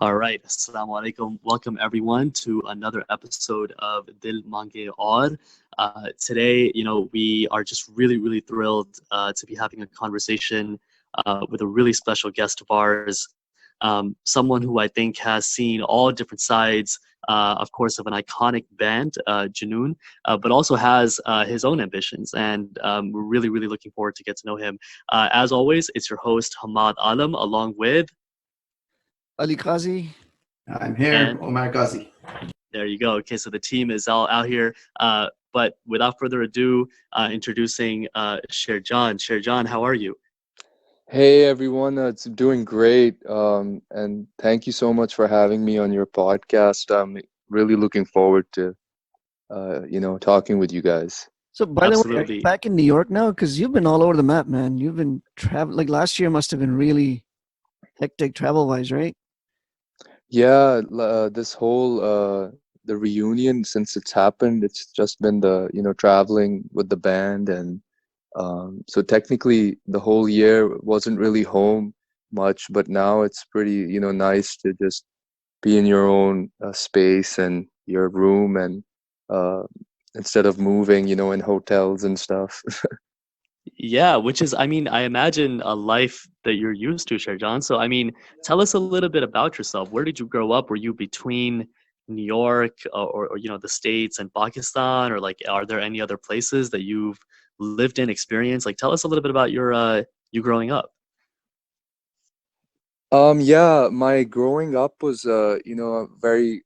All right, Assalamu alaikum. Welcome everyone to another episode of Dil Mange Aur. Today, we are just really thrilled to be having a conversation with a really special guest of ours, someone who I think has seen all different sides, of course, of an iconic band, Junoon, but also has his own ambitions, and we're really looking forward to get to know him. As always, it's your host Ahmad Alam, along with Ali Kazi. I'm here, and Omar Ghazi. there you go. Okay, so the team is all out here. But without further ado, introducing Sherjan. Sherjan, how are you? Hey everyone, it's doing great. And thank you so much for having me on your podcast. I'm really looking forward to, talking with you guys. So, by the way, are you Absolutely. back in New York now? Because you've been all over the map, man. You've been traveling. Like last year must have been really hectic travel wise, right? Yeah, this whole the reunion since it's happened, it's just been traveling with the band, and so technically the whole year wasn't really home much, but now it's pretty, nice to just be in your own space and your room and uh, instead of moving, in hotels and stuff. Yeah, which is, I mean, I imagine a life that you're used to, Sherjan. So, I mean, tell us a little bit about yourself. Where did you grow up? Were you between New York or the States and Pakistan, or like, are there any other places that you've lived in, experienced? Like, tell us a little bit about you growing up. Yeah, my growing up was, very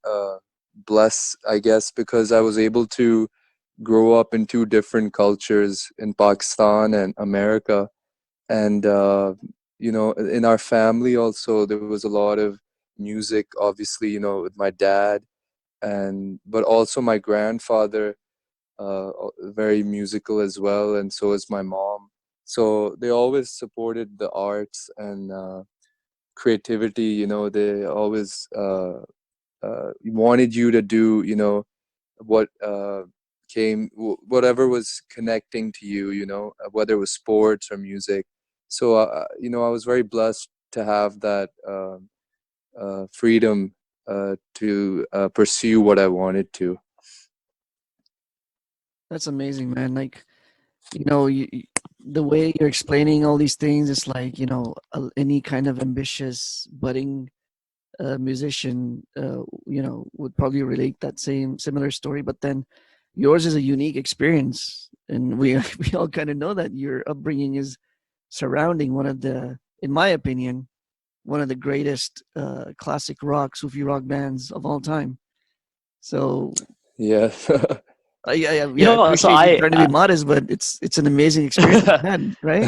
blessed, I guess, because I was able to grow up in two different cultures in Pakistan and America. And, in our family also, there was a lot of music, obviously, with my dad, but also my grandfather, very musical as well, and so is my mom. So they always supported the arts and creativity. They always wanted you to do, what whatever was connecting to you, whether it was sports or music. So, I was very blessed to have that freedom to pursue what I wanted to. That's amazing, man. Like, the way you're explaining all these things, it's like, any kind of ambitious budding musician, would probably relate that same similar story. But then yours is a unique experience. And we, we all kind of know that your upbringing is surrounding one of in my opinion, one of the greatest classic rock, Sufi rock bands of all time. So Yeah. I So appreciate you trying to be modest, but it's an amazing experience you had, right?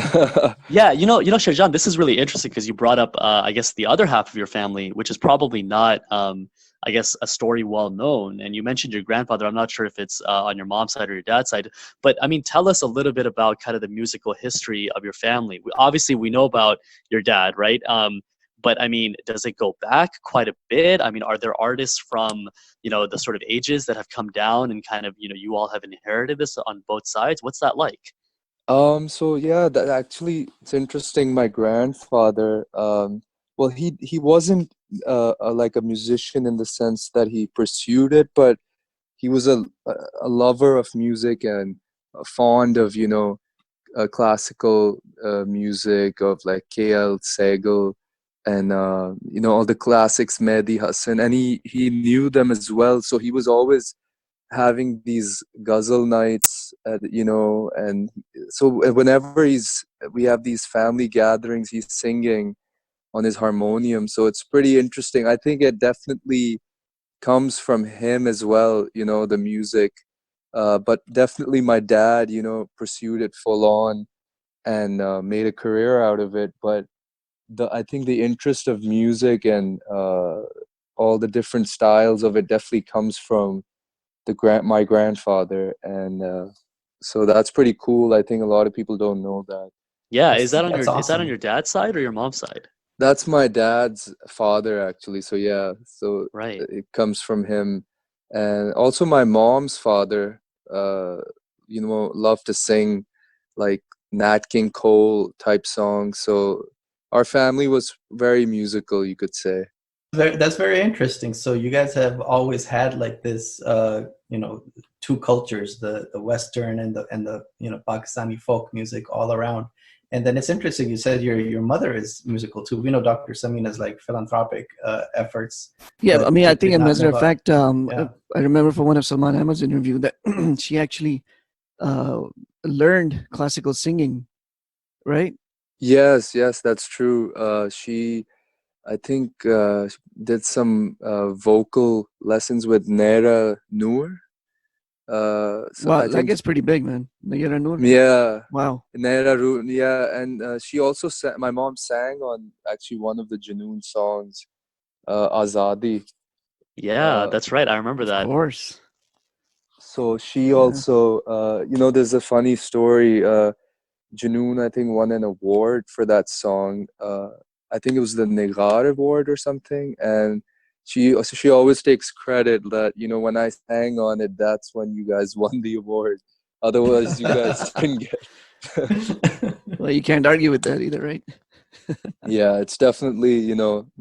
Yeah, Sherjan, this is really interesting because you brought up, I guess, the other half of your family, which is probably not, I guess, a story well known. And you mentioned your grandfather. I'm not sure if it's on your mom's side or your dad's side, but I mean, tell us a little bit about kind of the musical history of your family. Obviously, we know about your dad, right? But I mean, does it go back quite a bit? I mean, are there artists from, the sort of ages that have come down and kind of, you all have inherited this on both sides? What's that like? So yeah, that actually it's interesting. My grandfather, well, he wasn't like a musician in the sense that he pursued it, but he was a lover of music and fond of, classical music of like K.L. Sehgal and all the classics, Mehdi Hassan, and he knew them as well. So he was always having these ghazal nights, and so whenever we have these family gatherings, he's singing on his harmonium. So it's pretty interesting. I think it definitely comes from him as well, the music. But definitely my dad, pursued it full on and made a career out of it. But I think the interest of music and all the different styles of it definitely comes from my grandfather, and so that's pretty cool. I think a lot of people don't know that. Yeah, That's is that on awesome. your dad's side or your mom's side? That's my dad's father, actually. So yeah, so Right. it comes from him, and also my mom's father. Uh, loved to sing like Nat King Cole type songs. So our family was very musical, you could say. That's very interesting. So you guys have always had like this, two cultures, the Western and the Pakistani folk music all around. And then it's interesting. You said your mother is musical too. We know Dr. Samina's like philanthropic efforts, Yeah, I but mean, I think, did as a not know matter of about. fact, Yeah. I remember from one of Salman Ahmad's interview that she actually uh, learned classical singing, right? Yes, yes, that's true. She, I think, did some vocal lessons with Naira Noor. So I Wow, that think, gets pretty big, man. Nayara Noor. yeah, Wow. Naira Noor, yeah, and she also sang. My mom sang on actually one of the Janoon songs, Azadi. Yeah, Uh, that's right. I remember Of that. course. so she Yeah. also, there's a funny story. Janoon, I think, won an award for that song. I think it was the Negar Award or something. And she always takes credit that, when I sang on it, that's when you guys won the award. Otherwise, you guys didn't get. Well, you can't argue with that either, right? Yeah, it's definitely,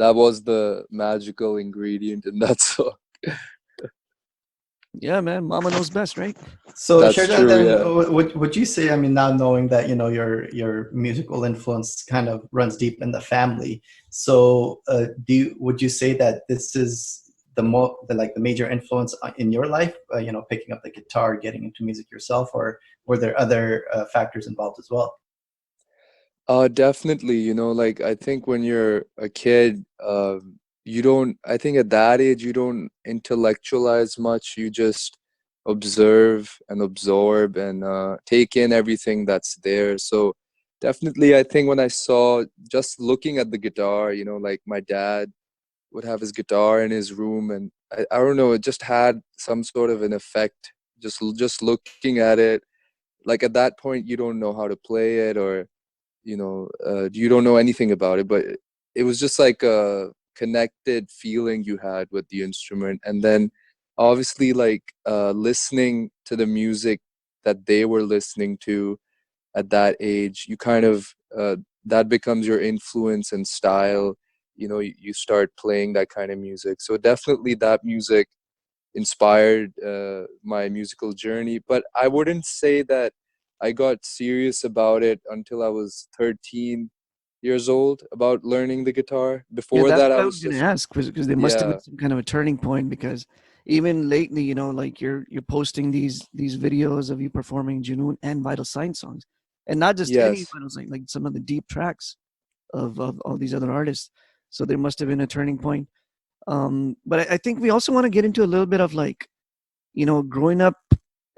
that was the magical ingredient in that song. Yeah, man. Mama knows best, right? So That's Sherjan, true, then yeah. would you say, I mean, now knowing that your musical influence kind of runs deep in the family, so would you say that this is the major influence in your life? Picking up the guitar, getting into music yourself, or were there other factors involved as well? Definitely, like I think when you're a kid, you don't, I think at that age, you don't intellectualize much. You just observe and absorb and take in everything that's there. So definitely, I think when I saw just looking at the guitar, like my dad would have his guitar in his room, and I don't know, it just had some sort of an effect. Just looking at it, like at that point, you don't know how to play it or you don't know anything about it, but it was just like a connected feeling you had with the instrument. And then obviously like listening to the music that they were listening to at that age, you kind of that becomes your influence and style. You start playing that kind of music, so definitely that music inspired my musical journey. But I wouldn't say that I got serious about it until I was 13 years old about learning the guitar. Yeah, Before that's that, what I I was was gonna just, ask, because there must have been yeah, some kind of a turning point. Because even lately, like you're posting these videos of you performing Junoon and Vital Sign songs, and not just any yes. Vital Sign, like some of the deep tracks of all these other artists. So there must have been a turning point. But I think we also want to get into a little bit of like, growing up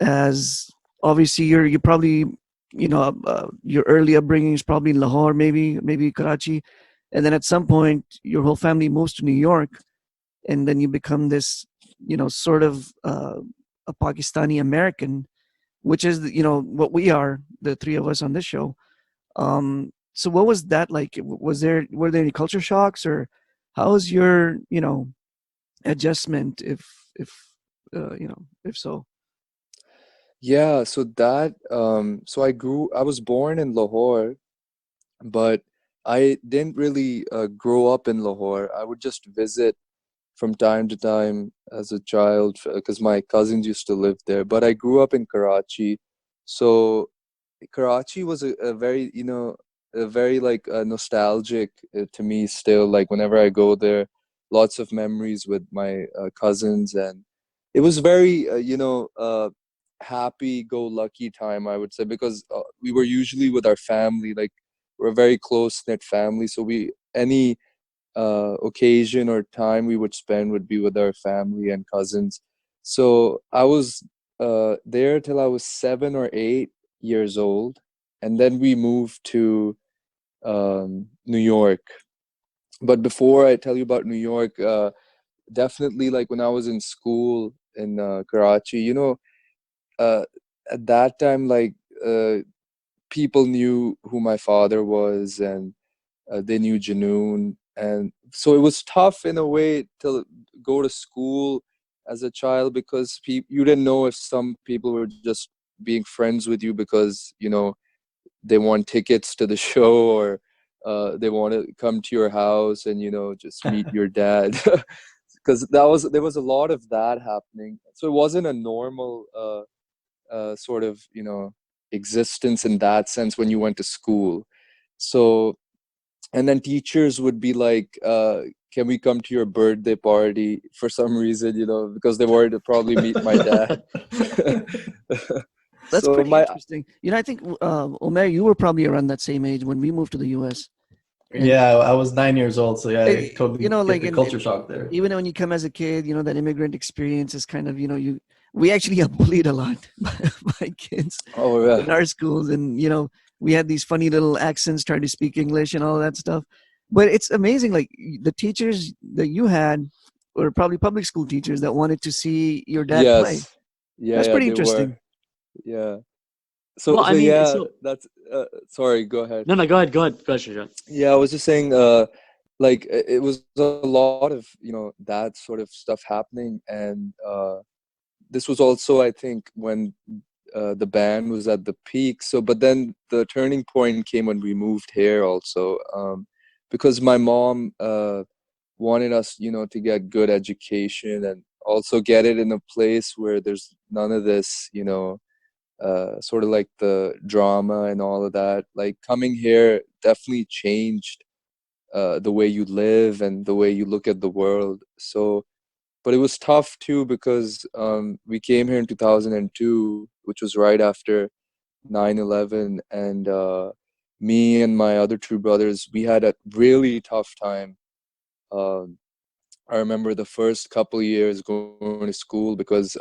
as, obviously you probably, your early upbringing is probably in Lahore, maybe Karachi, and then at some point your whole family moves to New York, and then you become this, sort of a Pakistani American, which is what we are, the three of us on this show. So what was that like? Were there any culture shocks, or how was your adjustment, if so? Yeah, so that so I was born in Lahore, but I didn't really grow up in Lahore. I would just visit from time to time as a child because my cousins used to live there. But I grew up in Karachi. So Karachi was a very, a very like nostalgic to me still. Like whenever I go there, lots of memories with my cousins, and it was very, happy-go-lucky time, I would say, because we were usually with our family. Like we're a very close-knit family, so any occasion or time we would spend would be with our family and cousins. So I was there till I was 7 or 8 years old, and then we moved to New York. But before I tell you about New York, definitely like when I was in school in Karachi, uh, at that time, like people knew who my father was, and they knew Janoon. And so it was tough in a way to go to school as a child because you didn't know if some people were just being friends with you because, they want tickets to the show, or they want to come to your house and just meet your dad. Because there was a lot of that happening. So it wasn't a normal sort of existence in that sense when you went to school. So, and then teachers would be like, can we come to your birthday party for some reason, because they wanted to probably meet my dad. That's So pretty interesting. I think Omer, you were probably around that same age when we moved to the U.S. And, yeah, I was 9 years old, so yeah, I totally like get the culture shock there. even when you come as a kid, that immigrant experience is kind of, we actually got bullied a lot by kids Oh yeah. in our schools, and we had these funny little accents trying to speak English and all that stuff. But it's amazing, like the teachers that you had were probably public school teachers that wanted to see your dad play. Yes. Yeah, That's yeah, pretty they interesting. were. Yeah. Well, So I mean, yeah, so that's sorry, go ahead. no, go ahead, Sherjan. Yeah, I was just saying, like it was a lot of that sort of stuff happening, and this was also, I think, when the band was at the peak. So, but then the turning point came when we moved here, also, because my mom wanted us, to get good education and also get it in a place where there's none of this, sort of like the drama and all of that. Like coming here definitely changed the way you live and the way you look at the world. So, but it was tough too because we came here in 2002, which was right after 9/11, and me and my other two brothers, we had a really tough time. Um, I remember the first couple of years going to school because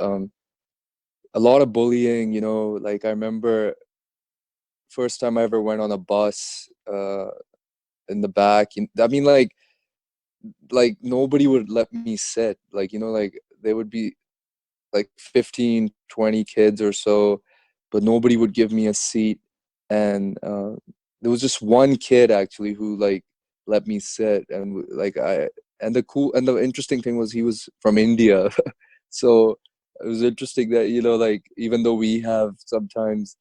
a lot of bullying. Like I remember first time I ever went on a bus in the back. I mean, like nobody would let me sit. Like like there would be like 15, 20 kids or so, but nobody would give me a seat. And there was just one kid actually who like let me sit, and like and the interesting thing was he was from India. So it was interesting that like even though we have sometimes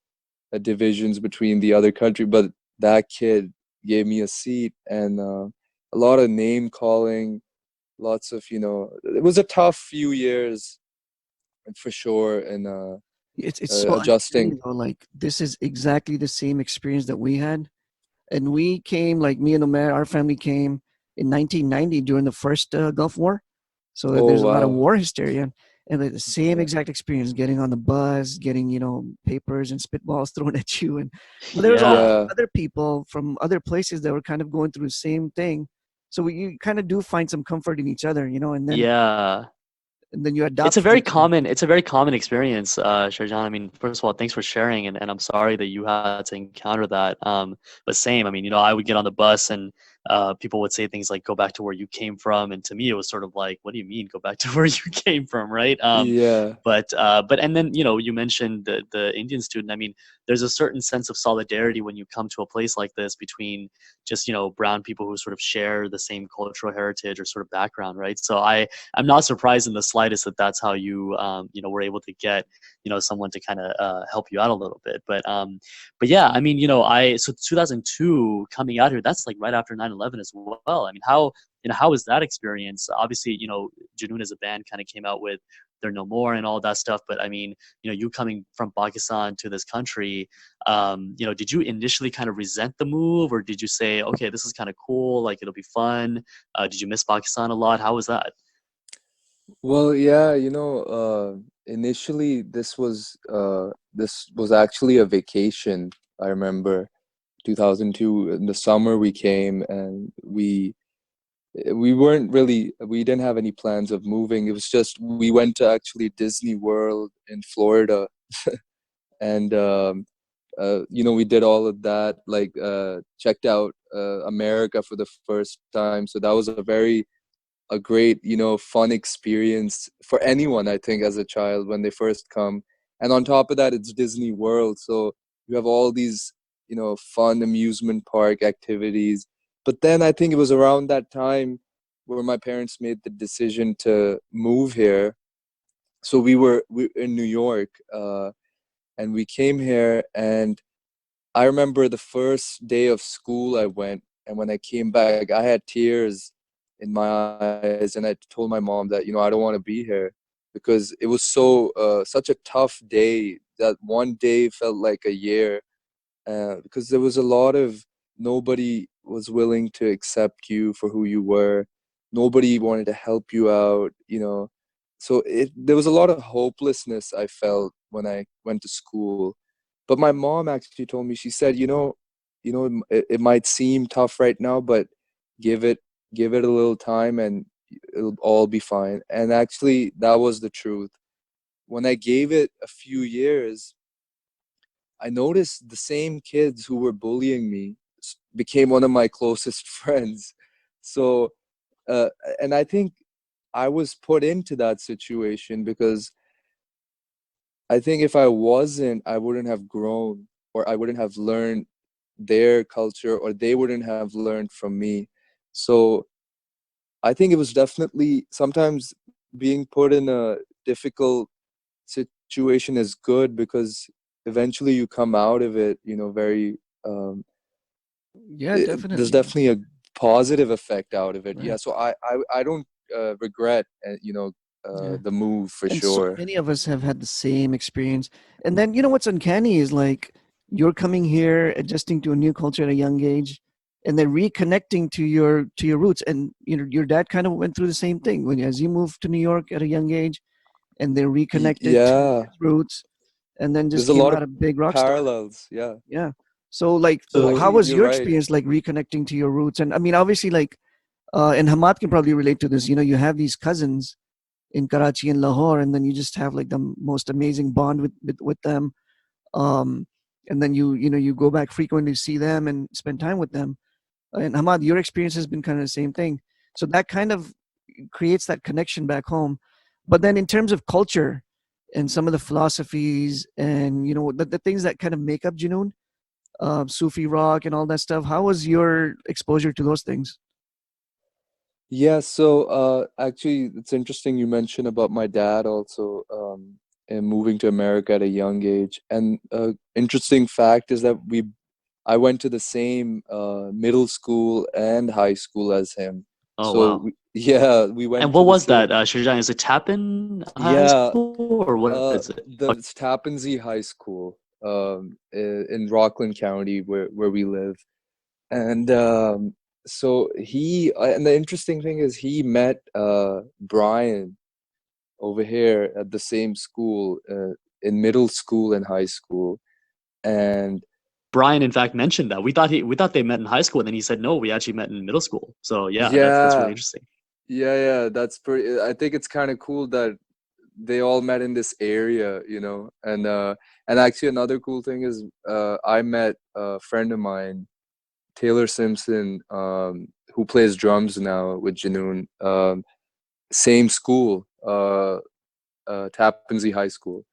divisions between the other country, but that kid gave me a seat, and a lot of name calling, lots of it was a tough few years for sure, and It's so adjusting. uncanny though. Like this is exactly the same experience that we had, and we came, like me and Omer, our family came in 1990 during the first Gulf War. So Oh there's a lot of wow. war hysteria, and the same Yeah. exact experience: getting on the bus, getting papers and spitballs thrown at you, and but there was all Yeah. Yeah. other people from other places that were kind of going through the same thing. So you kind of do find some comfort in each other, Yeah. and then you It's adopt a from very each other. common experience, Sharjan. I mean, first of all, thanks for sharing, and I'm sorry that you had to encounter that. But same, I mean, I would get on the bus and people would say things like, "Go back to where you came from," and to me, it was sort of like, "What do you mean, go back to where you came from?" Right? Yeah. But and then you mentioned the Indian student. I mean, there's a certain sense of solidarity when you come to a place like this between just brown people who sort of share the same cultural heritage or sort of background, right? So I'm not surprised in the slightest that that's how you were able to get someone to kind of help you out a little bit. But yeah, I mean, I so 2002 coming out here, that's like right after 9/11 as well. I mean, how was that experience? Obviously, Junoon as a band kind of came out with They're No More and all that stuff. But I mean, you coming from Pakistan to this country, did you initially kind of resent the move, or did you say, okay, this is kind of cool, like it'll be fun? Did you miss Pakistan a lot? How was that? Well, yeah, initially this was actually a vacation. I remember 2002 in the summer we came, and we didn't have any plans of moving. It was just we went to actually Disney World in Florida, and we did all of that, like checked out America for the first time. So that was a great, fun experience for anyone, I think, as a child when they first come. And on top of that, it's Disney World, so you have all these, fun amusement park activities. But then I think it was around that time where my parents made the decision to move here. So we in New York, and we came here, and I remember the first day of school I went, And when I came back, I had tears in my eyes, and I told my mom that, I don't want to be here, because it was such a tough day. That one day felt like a year, because there was a lot of, nobody was willing to accept you for who you were. Nobody wanted to help you out, So there was a lot of hopelessness I felt when I went to school. But my mom actually told me, she said, it might seem tough right now, but give it give it a little time and it'll all be fine. And actually, that was the truth. When I gave it a few years, I noticed the same kids who were bullying me became one of my closest friends. So, uh, and I think I was put into that situation because I think if I wasn't, I wouldn't have grown, or I wouldn't have learned their culture, or they wouldn't have learned from me. So I think it was definitely, sometimes being put in a difficult situation is good, because eventually you come out of it, very, um, Yeah, there's definitely. definitely a positive effect out of it. Yeah, Right. so I don't regret, Yeah. the move for And so sure. many of us have had the same experience. And then, what's uncanny is like you're coming here, adjusting to a new culture at a young age, and then reconnecting to your roots. And your dad kind of went through the same thing when as you moved to New York at a young age, and then reconnected to Yeah, his roots, and then just there's a came lot of out a big rock star. parallels. Yeah, Yeah. So like, how So actually, was you're your right. experience like reconnecting to your roots? And I mean, obviously, like, and Hamad can probably relate to this. You have these cousins in Karachi and Lahore, and then you just have like the most amazing bond with them. Um, and then you go back frequently to see them and spend time with them. And Hamad, your experience has been kind of the same thing. So that kind of creates that connection back home. But then in terms of culture and some of the philosophies and the things that kind of make up Junoon, Sufi rock and all that stuff, how was your exposure to those things? Yeah, so actually, it's interesting you mentioned about my dad also, and moving to America at a young age. And interesting fact is that I went to the same middle school and high school as him. Oh So wow. yeah, we And went what to the was that, same. Sherjan? Is it Tappan High Yeah, School or what is it? the Tappan Zee High School, in Rockland County, where we live. And so and the interesting thing is he met Brian over here at the same school, in middle school and high school. And Brian, in fact, mentioned that we thought they met in high school, and then he said no, we actually met in middle school. So yeah, that's really yeah, interesting. yeah, that's pretty. I think it's kind of cool that they all met in this area, and actually another cool thing is, I met a friend of mine, Taylor Simpson, who plays drums now with Janoon. Same school, Tappan Zee High School,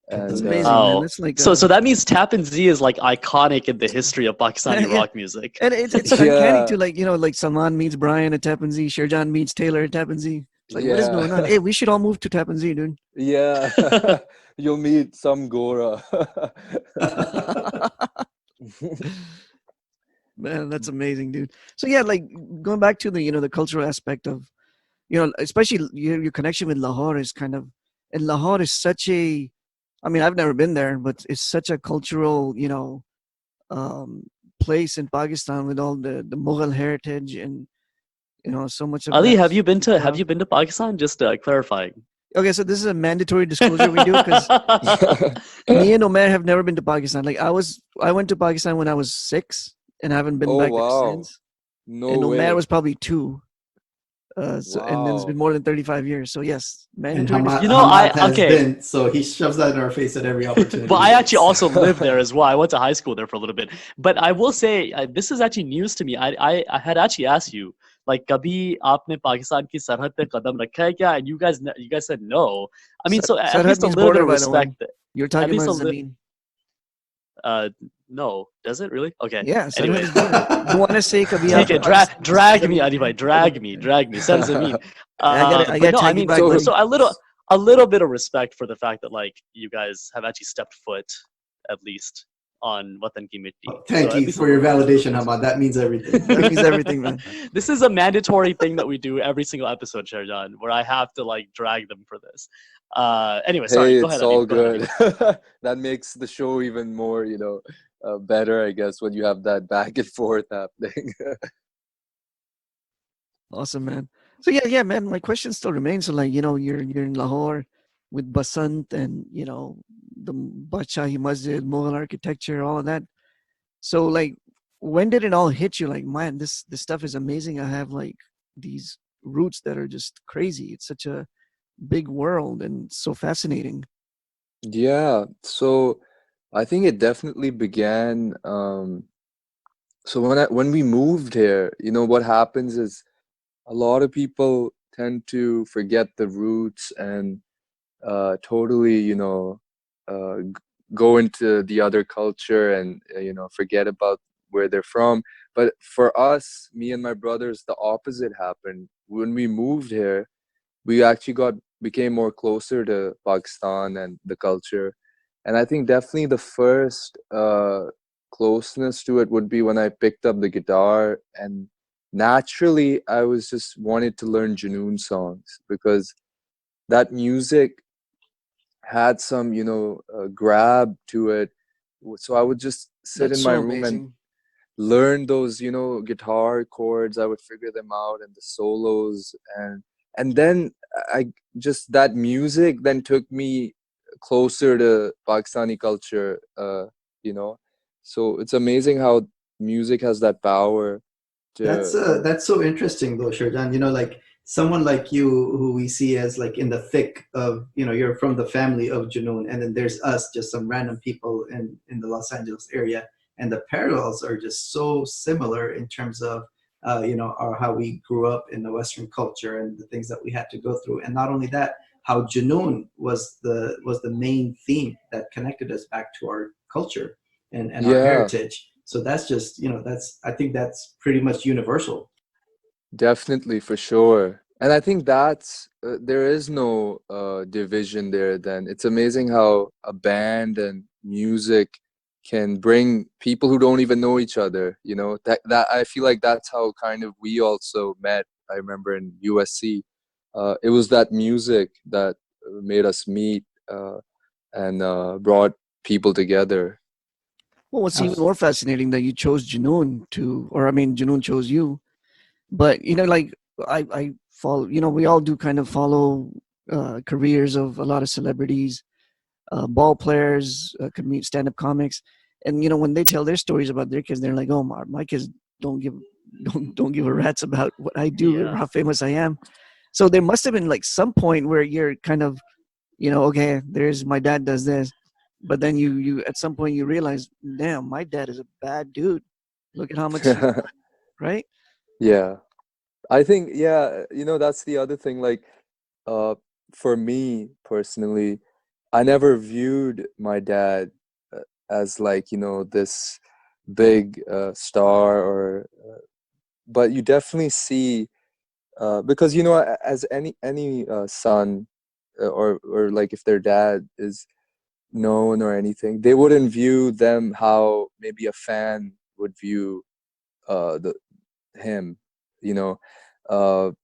That's and amazing, man. Wow. That's like So that means Tappan Z is like iconic in the history of Pakistani yeah. rock music. And it's uncanny yeah, to like like Salman meets Brian at Tappan Zee, Sherjan meets Taylor at Tappan Zee. It's like, what is going on? yeah, Hey, we should all move to Tappan Zee, dude. yeah. You'll meet some Gora. Man, that's amazing, dude. So yeah, like going back to the the cultural aspect of especially your connection with Lahore is kind of, and Lahore is such a, I mean, I've never been there, but it's such a cultural um, place in Pakistan with all the Mughal heritage and so much of Ali, that have stuff. you been to Pakistan? Just clarifying. Okay, so this is a mandatory disclosure we do because me and Omer have never been to Pakistan. Like I went to Pakistan when I was 6, and I haven't been Oh, back there wow. since. No And Omer way. was probably 2. And then it's been Wow. more than 35 years. So yes, and mandatory Hamad, You know, disclosure. Hamad I has okay. been, so he shoves that in our face at every Well, opportunity he I actually gets. also lived there as well. I went to high school there for a little bit. But I will say this is actually news to me. I had actually asked you like कभी आपने पाकिस्तान की सरहद पे कदम रखा है क्या? And you guys said no. I mean, so at Sarhad least a means little bit border, of by the way. respect. You're At talking least about a little. Zameen. No, does it really? Okay. Yeah, Sarhad Anyways, is border. You want to say kabhi take aapne it. Pakistan ki Drag sarhad me, mein Adi bhai. kadam Drag me. Sar Zameen. I But got no, to I tag you mean, back, so buddy. so a little bit of respect for the fact that like you guys have actually stepped foot, at least on Watan Ki Mitti. Oh, thank So at you least for your validation, Ahmad. That means everything. That means everything, man. This is a mandatory thing that we do every single episode, Sherjan, where I have to like drag them for this. Anyway, sorry. Hey, Go it's ahead, Adib. all Go ahead, good. Adib. That makes the show even more, better, I guess, when you have that back and forth happening. Awesome, man. So yeah, man. My question still remains. So like, you're in Lahore with Basant and the Badshahi Masjid, Mughal architecture, all of that. So like, when did it all hit you? Like, man, this stuff is amazing. I have like these roots that are just crazy. It's such a big world and so fascinating. Yeah, so I think it definitely began. So when we moved here, what happens is a lot of people tend to forget the roots and totally, go into the other culture and forget about where they're from. But for us, me and my brothers, the opposite happened. When we moved here, we actually became more closer to Pakistan and the culture. And I think definitely the first closeness to it would be when I picked up the guitar, and naturally I was just wanted to learn Junoon songs because that music had some grab to it. So I would just sit That's in my so room and amazing. learn those guitar chords. I would figure them out and the solos, and then I just that music then took me closer to Pakistani culture, you know so it's amazing how music has that power to That's so interesting though, Sherjan. Like someone like you who we see as like in the thick of, you're from the family of Junoon, and then there's us, just some random people in the Los Angeles area, and the parallels are just so similar in terms of our, how we grew up in the Western culture and the things that we had to go through, and not only that, how Junoon was the main theme that connected us back to our culture and our yeah. heritage. So that's just, that's, I think that's pretty much universal. Definitely, for sure. And I think that's there is no division there then. It's amazing how a band and music can bring people who don't even know each other, That I feel like that's how kind of we also met. I remember in USC. It was that music that made us meet and brought people together. Well, what's even Abs- more fascinating that you chose Junoon to, or I mean, Junoon chose you. But like I follow. We all do kind of follow careers of a lot of celebrities, ball players, stand-up comics, and when they tell their stories about their kids, they're like, "Oh, my kids don't give don't give a rat's about what I do or Yeah. how famous I am." So there must have been like some point where you're kind of, okay, there's my dad does this, but then you at some point you realize, damn, my dad is a bad dude. Look at how much, right? Yeah. I think, yeah, that's the other thing. Like, uh, for me personally, I never viewed my dad as like, this big star but you definitely see, because, as any son, or like if their dad is known or anything, they wouldn't view them how maybe a fan would view the him, you know.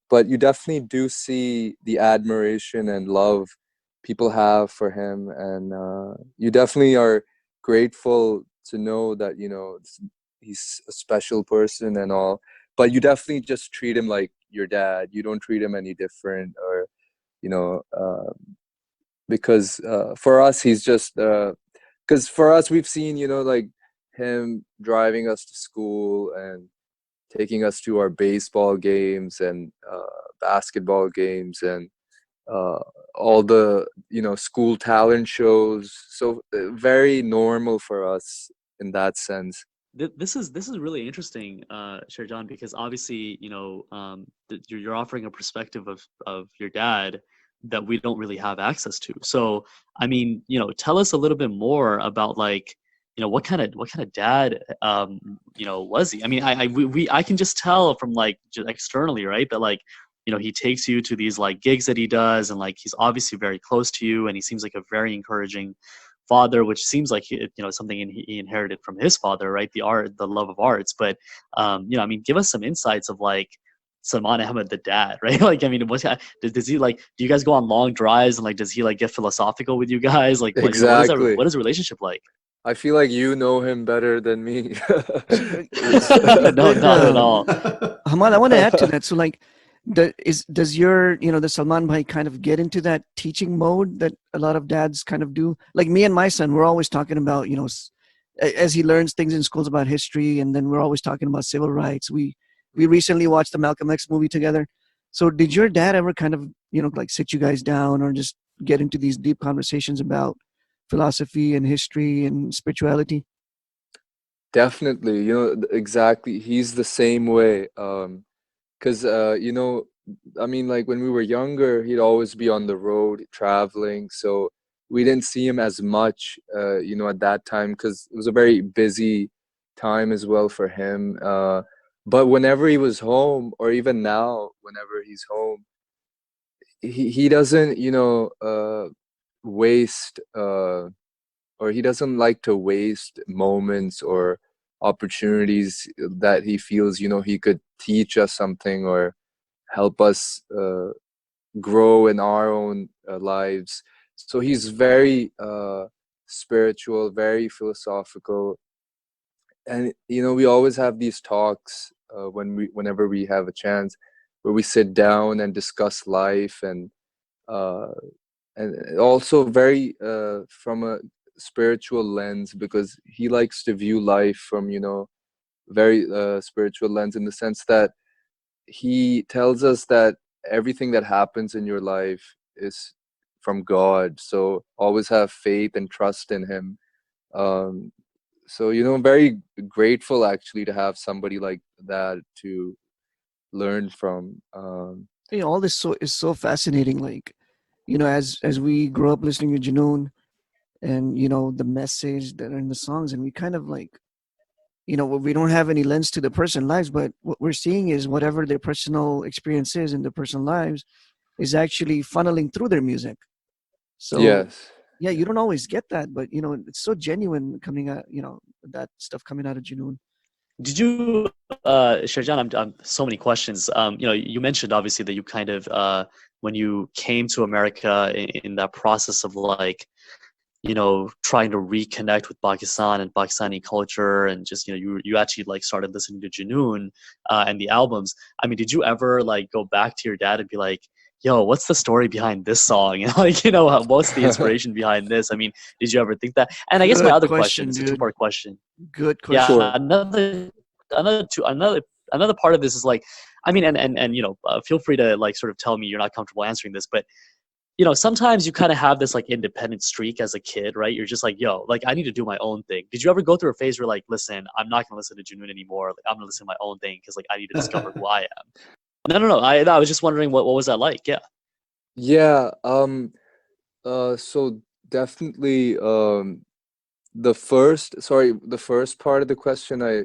But you definitely do see the admiration and love people have for him, and you definitely are grateful to know that he's a special person and all. But you definitely just treat him like your dad. You don't treat him any different, or you know, because for us, he's just because for us, we've seen like him driving us to school and taking us to our baseball games and basketball games and uh, all the school talent shows. So very normal for us in that sense. This is really interesting, Sherjan, because obviously, you're offering a perspective of your dad that we don't really have access to. So, I mean, tell us a little bit more about like, what kind of dad, was he? I mean, I can just tell from like just externally, right? That like, he takes you to these like gigs that he does, and like he's obviously very close to you, and he seems like a very encouraging father, which seems like something he inherited from his father, right? The love of arts. But I mean, give us some insights of like Salman Ahmad, the dad, right? Like, I mean, does he like? Do you guys go on long drives and like, does he like get philosophical with you guys? Like, Exactly. what is the relationship like? I feel like you know him better than me. So, No, not at all. Ahmad, I want to add to that. So, like, does your the Salman Bhai kind of get into that teaching mode that a lot of dads kind of do? Like me and my son, we're always talking about as he learns things in schools about history, and then we're always talking about civil rights. We recently watched the Malcolm X movie together. So, did your dad ever kind of like sit you guys down or just get into these deep conversations about philosophy and history and spirituality? Definitely, exactly. He's the same way. Because I mean, like when we were younger, he'd always be on the road traveling, so we didn't see him as much, at that time because it was a very busy time as well for him. But whenever he was home, or even now, whenever he's home, he doesn't, waste, or he doesn't like to waste moments or opportunities that he feels, he could teach us something or help us grow in our own lives. So he's very spiritual, very philosophical, and we always have these talks whenever we have a chance, where we sit down and discuss life, uh, and also very from a spiritual lens, because he likes to view life from very spiritual lens, in the sense that he tells us that everything that happens in your life is from God. So always have faith and trust in him. Um, so very grateful actually to have somebody like that to learn from. All this is so fascinating. Like, as we grow up listening to Junoon and the message that are in the songs, and we kind of like we don't have any lens to the person lives, but what we're seeing is whatever their personal experience is in their personal lives is actually funneling through their music. So Yes. yeah, you don't always get that, but it's so genuine coming out, that stuff coming out of Junoon. Did you, Sherjan? I'm so many questions. You mentioned obviously that you kind of, when you came to America in that process of like, trying to reconnect with Pakistan and Pakistani culture, and just you actually like started listening to Junoon and the albums. I mean, did you ever like go back to your dad and be like, "Yo, what's the story behind this song?" And like, what's the inspiration behind this? I mean, did you ever think that? And I guess my Good other question, question, it's a dude. two-part question. Good Yeah, question. Sure. another part of this is like, I mean, and feel free to like sort of tell me you're not comfortable answering this, but sometimes you kind of have this like independent streak as a kid, right? You're just like, yo, like I need to do my own thing. Did you ever go through a phase where like, listen, I'm not gonna listen to Junoon anymore. Like I'm gonna listen to my own thing because like I need to discover who I am. No. I was just wondering what was that like? Yeah. Yeah. So definitely, the first part of the question I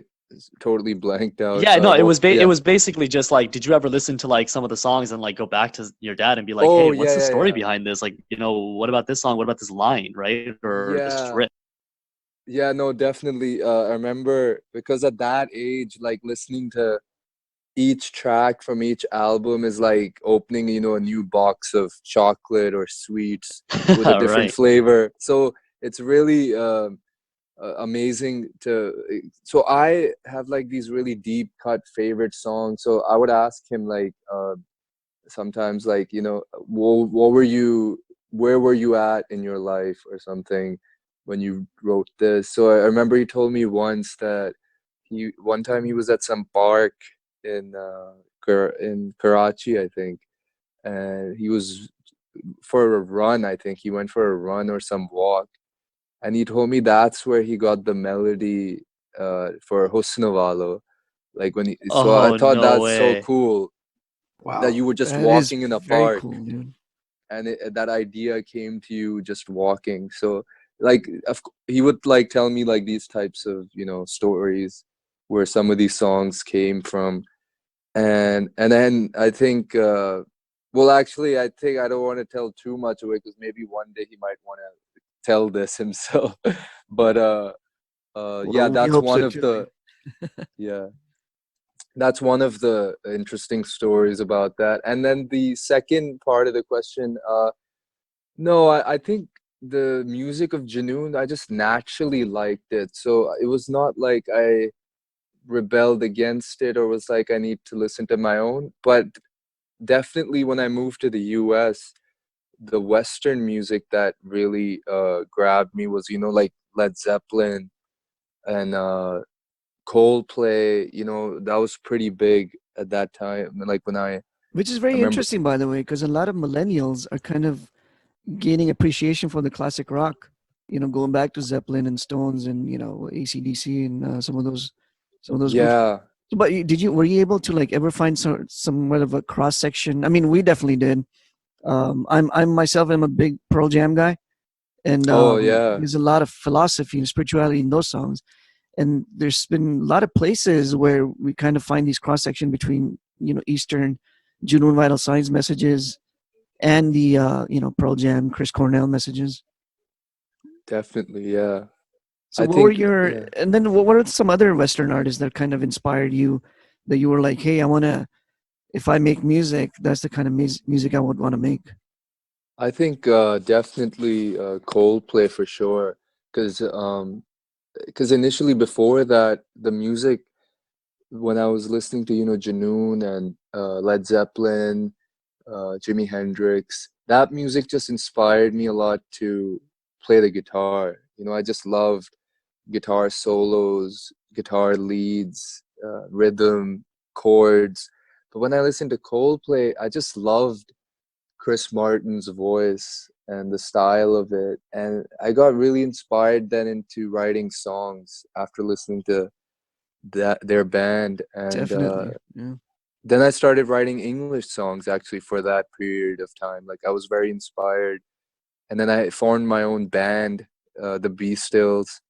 totally blanked out. Yeah, no, it Yeah. was basically just like, did you ever listen to like some of the songs and like go back to your dad and be like, hey, Oh, what's yeah, the yeah, story yeah. behind this? Like, what about this song? What about this line, right? Or this Yeah. riff? Yeah, no, definitely. I remember, because at that age, like listening to each track from each album is like opening, a new box of chocolate or sweets with a different Right. flavor. So it's really amazing to. So I have like these really deep cut favorite songs. So I would ask him like sometimes like, what were you, where were you at in your life or something when you wrote this? So I remember he told me once that one time he was at some park in in Karachi, I think, and he was for a run. I think he went for a run or some walk, and he told me that's where he got the melody for Husnawalo. Like when he, so I Oh, thought no that's so way. cool that Wow. you were just That is walking in a very park, cool, dude. and that idea came to you just walking. So like he would like tell me like these types of stories where some of these songs came from. And then I think well, actually, I think I don't want to tell too much away, because maybe one day he might want to tell this himself. But yeah, Well, we that's hope one so of too. the yeah, that's one of the interesting stories about that. And then the second part of the question, no, I think the music of Janoon, I just naturally liked it. So it was not like I rebelled against it or was like I need to listen to my own. But definitely when I moved to the US, the Western music that really grabbed me was, like Led Zeppelin and Coldplay. That was pretty big at that time. Like when I Which is very remember, interesting, by the way, because a lot of millennials are kind of gaining appreciation for the classic rock. Going back to Zeppelin and Stones and AC/DC and some of those groups. yeah, But were you able to like ever find somewhat of a cross section? I mean, we definitely did. I'm myself. I'm a big Pearl Jam guy, and oh yeah, there's a lot of philosophy and spirituality in those songs. And there's been a lot of places where we kind of find these cross section between Eastern Juno and Vital Signs messages and the Pearl Jam, Chris Cornell messages. definitely, yeah. So I what were think, your yeah. and then what are some other Western artists that kind of inspired you that you were like, hey, I want to if I make music, that's the kind of music I would want to make. I think definitely Coldplay for sure, because initially before that, the music when I was listening to Janoon and Led Zeppelin, Jimi Hendrix, that music just inspired me a lot to play the guitar. I just loved guitar solos, guitar leads, rhythm, chords. But when I listened to Coldplay, I just loved Chris Martin's voice and the style of it. And I got really inspired then into writing songs after listening to their band. And Definitely. Yeah. then I started writing English songs actually for that period of time. Like I was very inspired. And then I formed my own band, the B Stills,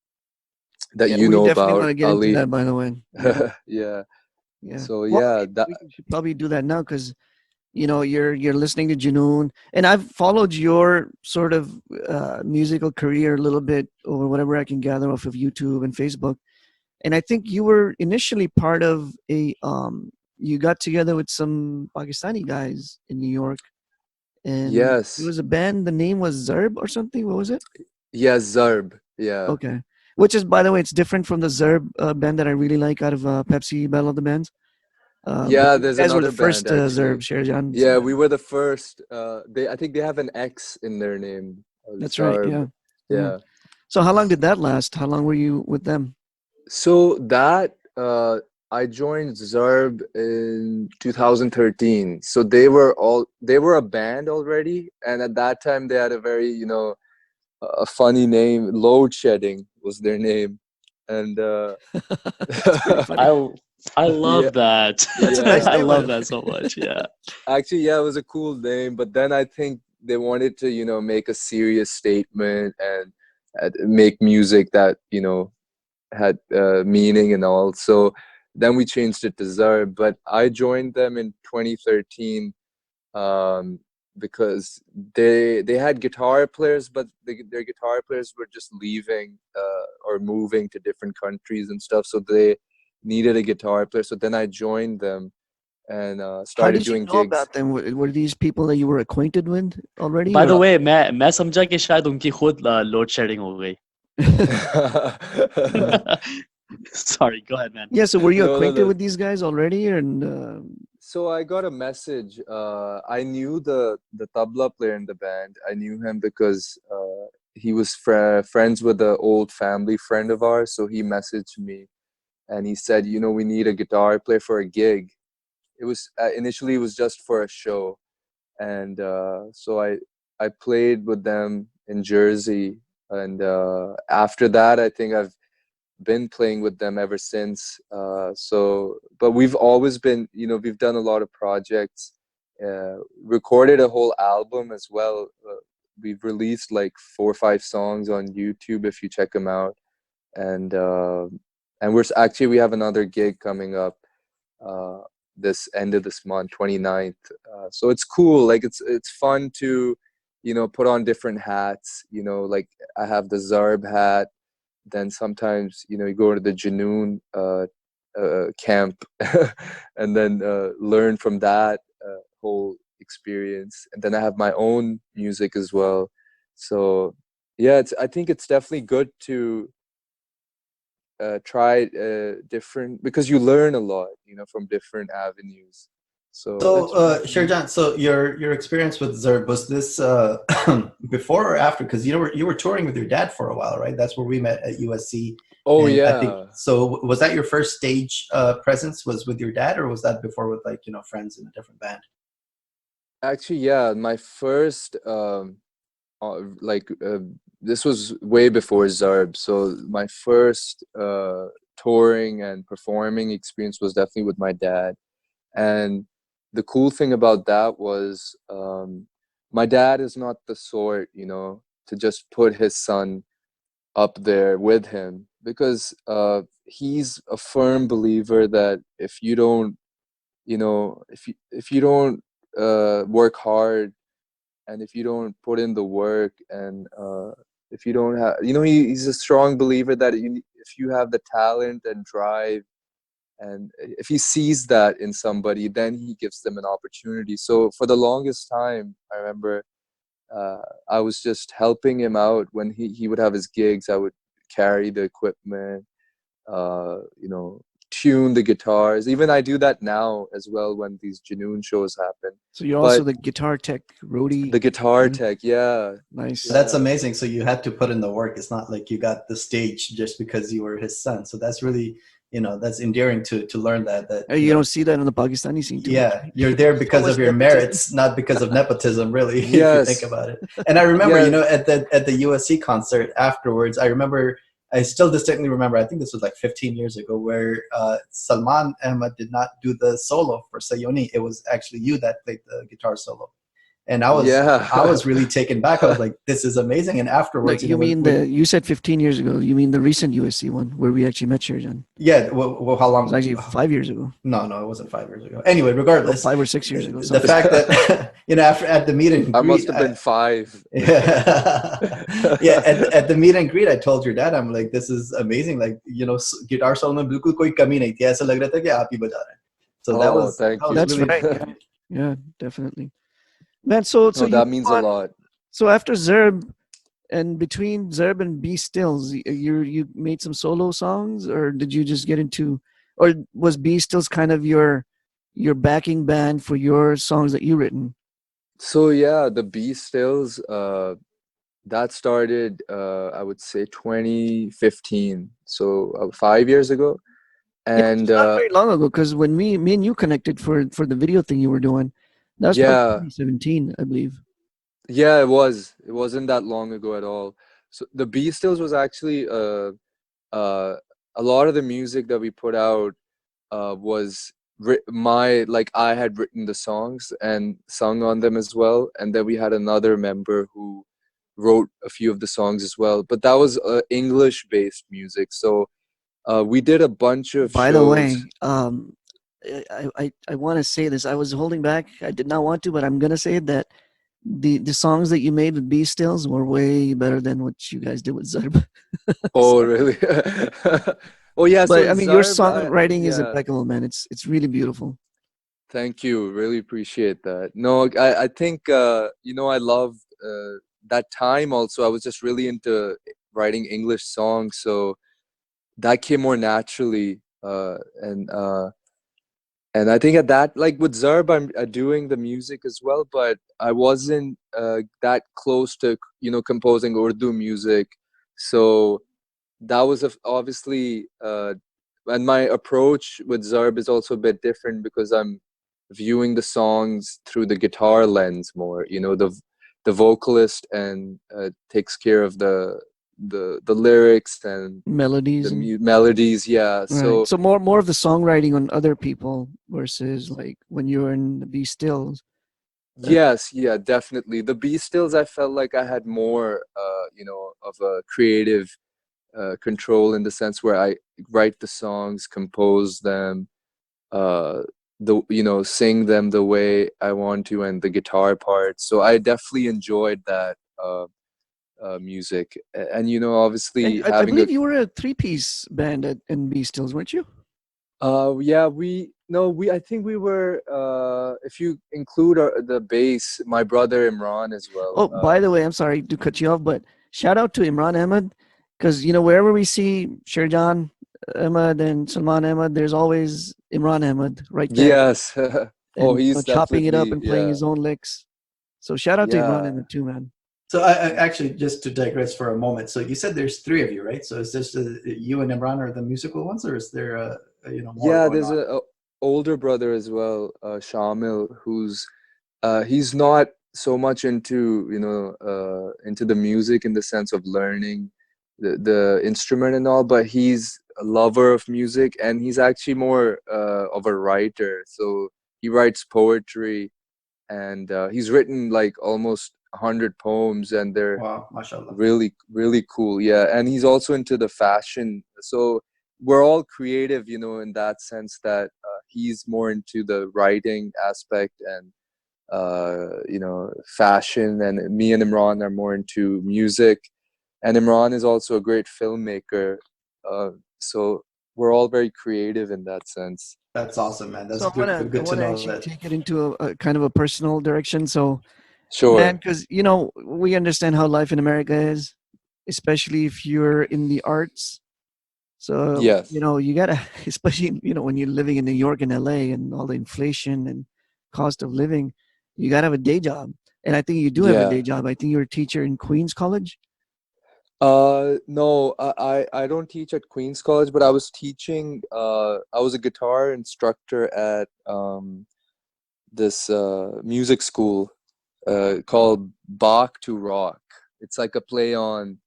that Yeah, you we know definitely want about, to get into Ali. that, by the way. Yeah, Yeah. yeah. So Well, yeah, that we should probably do that now because you're listening to Junoon, and I've followed your sort of musical career a little bit over whatever I can gather off of YouTube and Facebook. And I think you were initially part of you got together with some Pakistani guys in New York, and it yes. was a band. The name was Zerb or something. What was it? Yeah, Zarb. Yeah. Okay. Which is, by the way, it's different from the Zerb band that I really like out of Pepsi Battle of the Bands. But Yeah, you there's guys were the another first band Zerb, actually. Sherjan's Yeah, band. we were the first. I think they have an X in their name. That's right. Zarb. Yeah. Yeah. Yeah. So how long did that last? How long were you with them? So that I joined Zarb in 2013. So they were a band already, and at that time they had a very, a funny name. Load Shedding was their name. And It's pretty funny. I I yeah, love that. That's a nice yeah. I name, by love the that way. so much. Yeah. Actually, yeah, it was a cool name, but then I think they wanted to, make a serious statement and make music that, had meaning and all. So then we changed it to Zar. But I joined them in 2013 um, because they had guitar players, but their guitar players were just leaving or moving to different countries and stuff. So they needed a guitar player. So then I joined them and How started did you doing know gigs. about them? Were these people that you were acquainted with already, By the or? way, मैं समझा कि शायद उनकी खुद load shedding हो गई. Yeah. Sorry, go ahead, man. Yeah. So were you No, no, acquainted no. with these guys already, and So I got a message. I knew the tabla player in the band. I knew him because he was friends with an old family friend of ours. So he messaged me and he said, we need a guitar player for a gig. It was initially it was just for a show, and so I played with them in Jersey, and after that I think I've been playing with them ever since. But we've always been, we've done a lot of projects, recorded a whole album as well. We've released like 4 or 5 songs on YouTube if you check them out, and we have another gig coming up uh, this end of this month, 29th. So it's cool. Like it's fun to, put on different hats. Like I have the Zarb hat. Then sometimes, you go to the Janoon camp and then learn from that whole experience. And then I have my own music as well. So yeah, I think it's definitely good to try different, because you learn a lot, from different avenues. So So, that's Sherjan, so your experience with Zerb, was this before or after? Because you were touring with your dad for a while, right? That's where we met at USC. oh And I think yeah. so. Was that your first stage presence? Was with your dad, or was that before with like friends in a different band? Actually, yeah, my first like this was way before Zarb. So my first touring and performing experience was definitely with my dad. And the cool thing about that was my dad is not the sort, to just put his son up there with him, because he's a firm believer that if you don't, if you don't work hard, and if you don't put in the work, and if you don't have, he's a strong believer that if you have the talent and drive, and if he sees that in somebody, then he gives them an opportunity. So for the longest time, I remember I was just helping him out when he would have his gigs. I would carry the equipment, you know, tune the guitars. Even I do that now as well when these Janoon shows happen. So you're also But the guitar tech roadie. the guitar Yeah. tech, yeah. Nice. That's Yeah. amazing. So you had to put in the work. It's not like you got the stage just because you were his son. So that's really, that's endearing to learn that You don't see that in the Pakistani scene too much. yeah, you're there So because much of your nepotism. merits, not because of nepotism, really, if you think Yes. about it. And I remember, Yes. at the USC concert afterwards, I still distinctly remember, I think this was like 15 years ago, where Salman Ahmad did not do the solo for Sayoni. It was actually you that played the guitar solo. And I Yeah. was really taken back. I was like, this is amazing. And Like afterwards, you mean you said 15 years ago. You mean the recent USC one where we actually met Sherjan? yeah, well, how It was long? actually 5 years ago. No, it wasn't 5 years ago. Anyway, Oh, regardless, 5 or 6 years ago. the Something. fact that after at the meet and I greet, must have been 5. yeah, yeah. At the meet and greet, I told your dad, I'm like, this is amazing. Like, guitar solo में बिल्कुल कोई कमी नहीं थी. ऐसा लग रहा था कि आप ही बजा रहे हैं. So that Oh, was thank you. That's really right. Yeah. Yeah, definitely. Man, so No, you that means a lot. so after Zerb and between Zerb and B Stills, you made some solo songs, or did you just get into, or was B Stills kind of your backing band for your songs that you written? So yeah, the B Stills, that started, I would say 2015. So 5 years ago. Yeah, which And is not very long ago, because when me and you connected for the video thing you were doing, that was probably yeah, 2017, I believe. yeah, it was. It wasn't that long ago at all. So the B Stills was actually a lot of the music that we put out was like I had written the songs and sung on them as well, and then we had another member who wrote a few of the songs as well. But that was English based music. So we did a bunch of By the shows. way, I want to say this. I was holding back. I did not want to, but I'm gonna say that the songs that you made with B Stills were way better than what you guys did with Zarb. Oh, really? Oh, yeah. So But in I mean, your Zarb, songwriting is yeah. impeccable, man. It's really beautiful. Thank you. Really appreciate that. No, I think, I love that time also. I was just really into writing English songs. So that came more naturally. And I think at that, like with Zarb, I'm doing the music as well, but I wasn't that close to, composing Urdu music. So that was obviously, and my approach with Zarb is also a bit different because I'm viewing the songs through the guitar lens more. The vocalist and takes care of the lyrics and Melodies the and melodies. Yeah. right. So So more of the songwriting on other people versus like when you're in the B Stills. yes, yeah, definitely. The B Stills, I felt like I had more, of a creative control in the sense where I write the songs, compose them, sing them the way I want to, and the guitar part. So I definitely enjoyed that music. And And obviously I having a believe you were a three-piece band at NB Stills, weren't you? yeah, we no we I think we were, if you include the bass, my brother Imran as well. Oh, by the way, I'm sorry to cut you off, but shout out to Imran Ahmad, because wherever we see Sherjan Ahmad and Salman Ahmad, there's always Imran Ahmad right there, Yes. Oh, and he's chopping it up definitely, and playing yeah, his own licks. So shout out to Imran yeah. Ahmad too, man. So I actually, just to digress for a moment. So you said there's three of you, right? So is this you and Imran are the musical ones, or is there more Yeah, going there's on? a older brother as well, Shamil, who's he's not so much into into the music in the sense of learning the instrument and all, but he's a lover of music, and he's actually more of a writer. So he writes poetry, and he's written like almost 100 poems, and they're Wow, mashallah. really, really cool. Yeah, and he's also into the fashion. So we're all creative, in that sense, that he's more into the writing aspect and fashion, and me and Imran are more into music. And Imran is also a great filmmaker. Uh, so we're all very creative in that sense. That's awesome, man. That's So good. I Good to wanna know actually that. take it into a kind of a personal direction. So, man, Sure. because we understand how life in America is, especially if you're in the arts. So, Yes. you gotta, especially, when you're living in New York and LA and all the inflation and cost of living, you gotta have a day job. And I think you do have a day Yeah. job. I think you're a teacher in Queens College. No, I don't teach at Queens College, but I was teaching, I was a guitar instructor at this music school called Bach to Rock. It's like a play on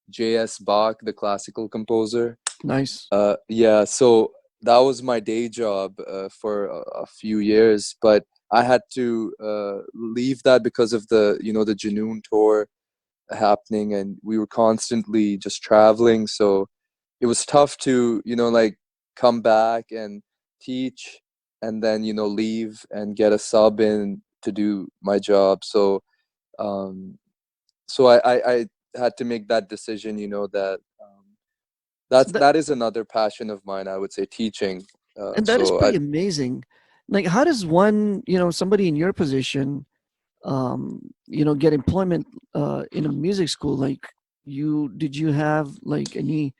J.S. Bach, the classical composer. Nice. Yeah, so that was my day job for a few years, but I had to leave that because of the Janoon tour happening, and we were constantly just traveling. So it was tough to like come back and teach, and then leave and get a sub in to do my job. So um I had to make that decision, that So that is another passion of mine, I would say, teaching. and that is So I pretty amazing. Like, how does one, somebody in your position, get employment in a music school? Like, did you have like any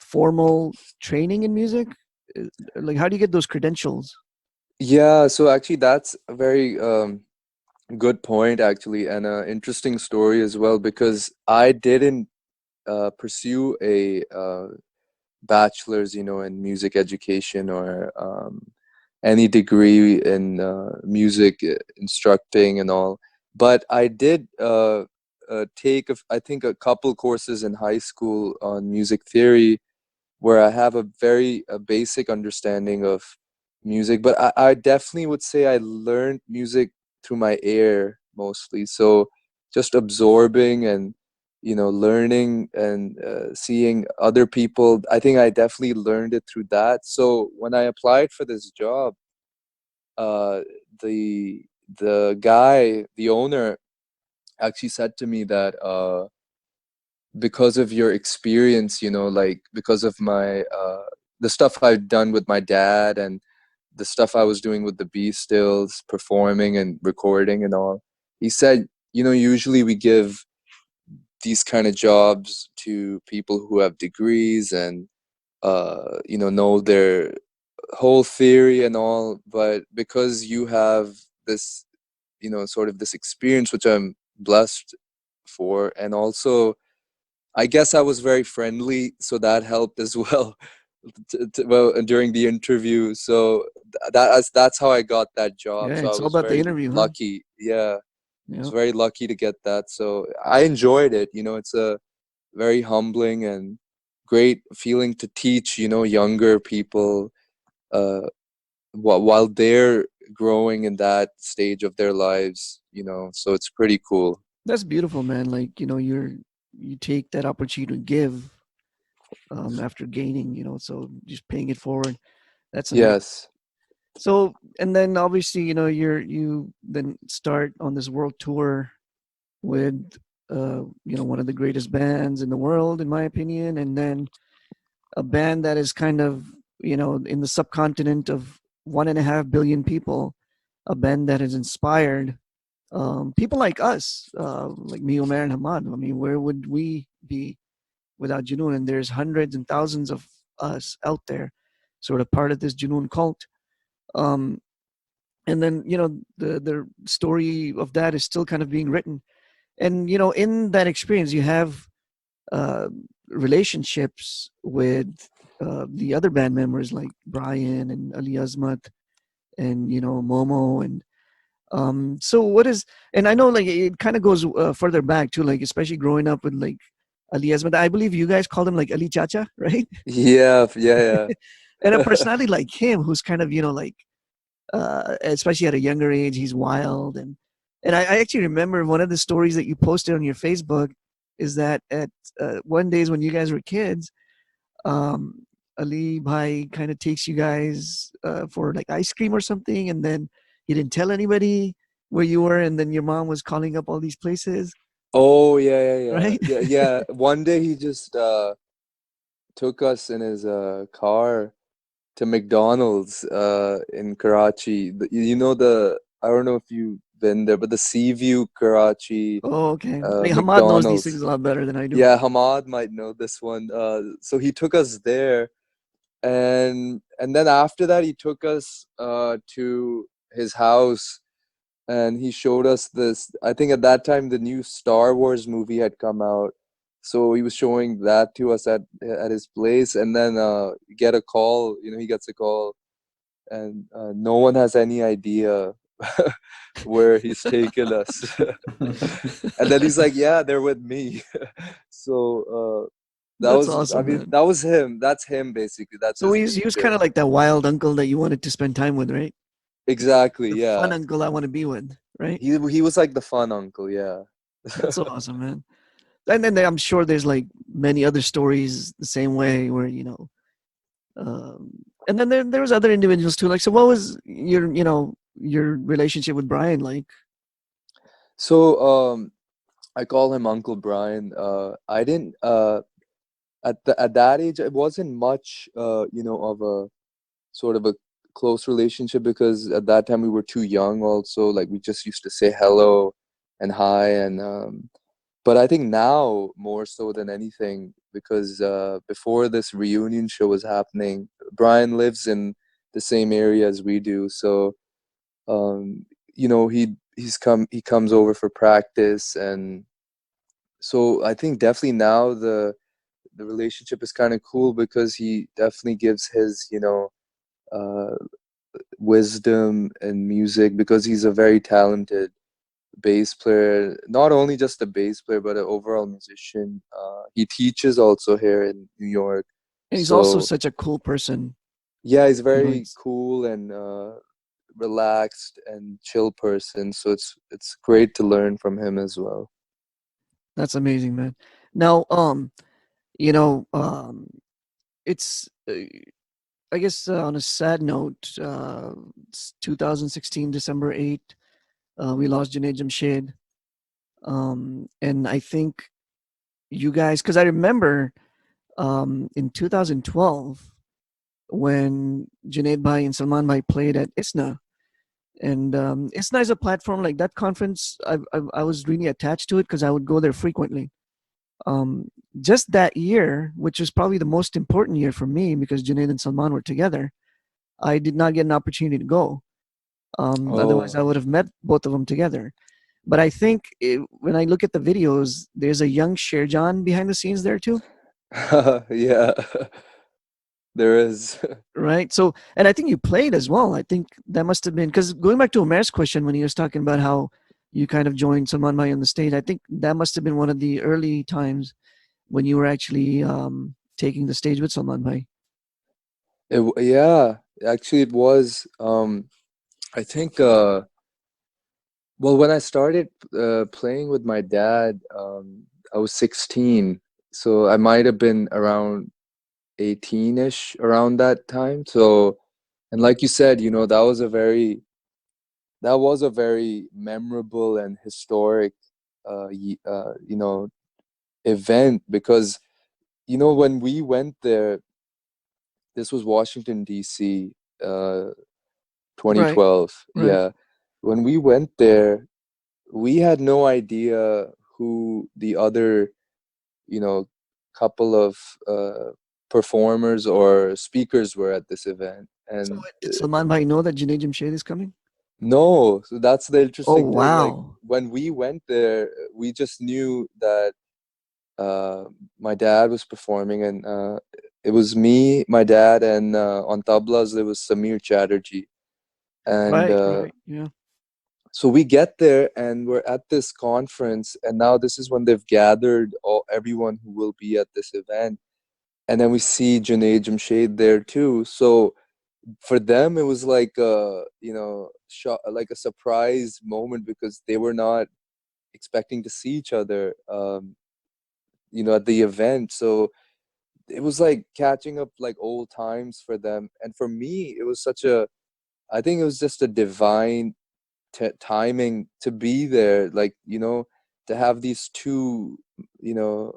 formal training in music? Uh, Like, how do you get those credentials? Yeah, so actually that's a very good point, actually, and an interesting story as well, because I didn't pursue a bachelor's, in music education, or any degree in music instructing and all. But I did take, I think, a couple courses in high school on music theory, where I have a very basic understanding of music. But I definitely would say I learned music through my ear mostly. So just absorbing and learning and seeing other people. I think I definitely learned it through that. So when I applied for this job, uh, the guy, the owner, actually said to me that because of your experience, like because of my the stuff I've done with my dad, and the stuff I was doing with the B stills, performing and recording and all, he said, usually we give these kind of jobs to people who have degrees and know their whole theory and all, but because you have this, sort of this experience, which I'm blessed for, and also I guess I was very friendly, so that helped as well. Well, during the interview, so that's how I got that job. Yeah, So I it's all was about the very interview, huh? lucky. Yeah, I was Yeah. very lucky to get that. So I enjoyed it. It's a very humbling and great feeling to teach, younger people uh, while they're growing in that stage of their lives. So it's pretty cool. That's beautiful, man. Like, you take that opportunity to give after gaining, so just paying it forward. That's amazing. Yes. So, and then obviously, you then start on this world tour with, one of the greatest bands in the world, in my opinion, and then a band that is kind of, in the subcontinent of 1.5 billion people, a band that has inspired people like us, like me, Omer, and Ahmad. I mean, where would we be without Junoon? And there's hundreds and thousands of us out there, sort of part of this Junoon cult. Um, and then, the story of that is still kind of being written. And, in that experience, you have uh, relationships with the other band members like Brian and Ali Azmat and, Momo. And so what is, and I know like it kind of goes further back too, like especially growing up with like Ali Azmat. I believe you guys called him like Ali Chacha, right? Yeah, yeah, And a yeah. personality like him who's kind of, like, especially at a younger age, he's wild. And I actually remember one of the stories that you posted on your Facebook is that at one days when you guys were kids, um, Ali Bhai kind of takes you guys for like ice cream or something, and then he didn't tell anybody where you were, and then your mom was calling up all these places, Oh, yeah, yeah, yeah. right? Yeah, yeah. One day he just took us in his car to McDonald's in Karachi. You know I don't know if you've been there, but the Sea View Karachi Oh, okay. Like Hamad knows these things McDonald's. a lot better than I do. Yeah, Hamad might know this one. So he took us there, and then after that he took us to his house, and he showed us this. I think at that time the new Star Wars movie had come out, so he was showing that to us at his place, and then get a call. He gets a call, and no one has any idea where he's taken us. And then he's like, "Yeah, they're with me." So that That's was, I awesome, mean, man. that was him. That's him basically. That's So his he was nature. kind of like that wild uncle that you wanted to spend time with, right? Exactly. The fun Yeah. uncle I want to be with, right? He was like the fun uncle. Yeah. That's so awesome, man. And then I'm sure there's like many other stories the same way where, um, and then there was other individuals too. Like, so what was your relationship with Brian like? So I call him Uncle Brian. I didn't at that age it wasn't much of a sort of a close relationship, because at that time we were too young also. Like we just used to say hello and hi, and but I think now more so than anything, because before this reunion show was happening, Brian lives in the same area as we do. So he comes over for practice, and so I think definitely now the relationship is kind of cool, because he definitely gives his uh, wisdom and music, because he's a very talented bass player, not only just a bass player but an overall musician. He teaches also here in New York. And he's also So such a cool person. yeah, he's very It's cool and relaxed and chill person, so it's great to learn from him as well. That's amazing, man. Now, you know, it's I guess on a sad note, it's 2016 December 8th, we lost Junaid Jamshed. And I think you guys, because I remember in 2012 when Junaid Bhai and Salman Bhai played at ISNA. And ISNA is a platform like that conference. I was really attached to it because I would go there frequently. Um, just that year, which was probably the most important year for me because Junaid and Salman were together, I did not get an opportunity to go. Otherwise, Oh. I would have met both of them together. But I think when I look at the videos, there's a young Sherjan behind the scenes there too, Yeah. There is. right? So, and I think you played as well. I think that must have been because going back to Omer's question when he was talking about how you kind of joined Salman Bhai on the stage, I think that must have been one of the early times when you were actually taking the stage with Salman Bhai. Yeah, actually it was. I think well, when I started playing with my dad, I was 16, so I might have been around 18-ish around that time. So And like you said, you know, that was a very memorable and historic, you know, event, because you know when we went there, this was Washington D.C. uh, Right. 2012. Right. Yeah, when we went there, we had no idea who the other, you know, couple of uh, performers or speakers were at this event. So And did Salman Bhai know that Junaid Jamshed is coming? no, so that's the Oh interesting thing. Like wow. when we went there, we just knew that uh, my dad was performing, and it was me, my dad, and on tablas there was Samir Chatterjee. And Right. Right. Yeah. so we get there, and we're at this conference, and now this is when they've gathered everyone who will be at this event, and then we see Junaid Jamshed there too. So for them, it was like a, you know, like a surprise moment, because they were not expecting to see each other, you know, at the event. So it was like catching up like old times for them, and for me, it was such a, I think it was just a divine timing to be there. Like, you know, to have these two, you know,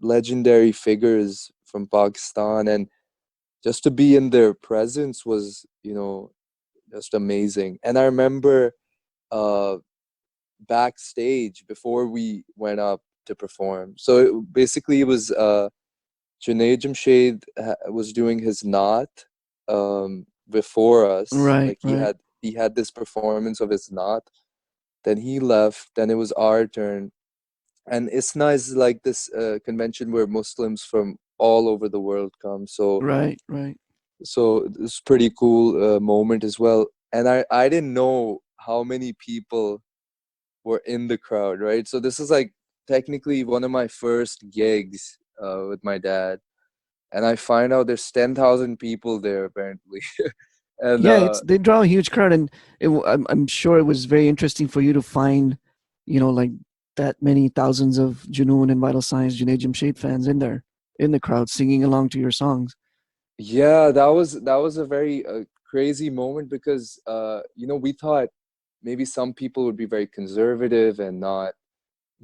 legendary figures from Pakistan, and just to be in their presence was, you know, just amazing. And I remember uh backstage before we went up to perform. So basically it was Junaid Jamshed was doing his naat before us. Right. Like Right. he had this performance of his naat. Then he left. Then it was our turn. And ISNA is like this convention where Muslims from all over the world come. So Right. Right. it's pretty cool moment as well. And I didn't know how many people were in the crowd, right? So this is like technically one of my first gigs with my dad, and I find out there's 10,000 people there apparently. And Yeah, it's they draw a huge crowd, and I'm sure it was very interesting for you to find, like that many thousands of Junoon and Vital Signs, Junaid Jamshed fans in the crowd singing along to your songs. yeah, that was a very crazy moment, because you know, we thought maybe some people would be very conservative and not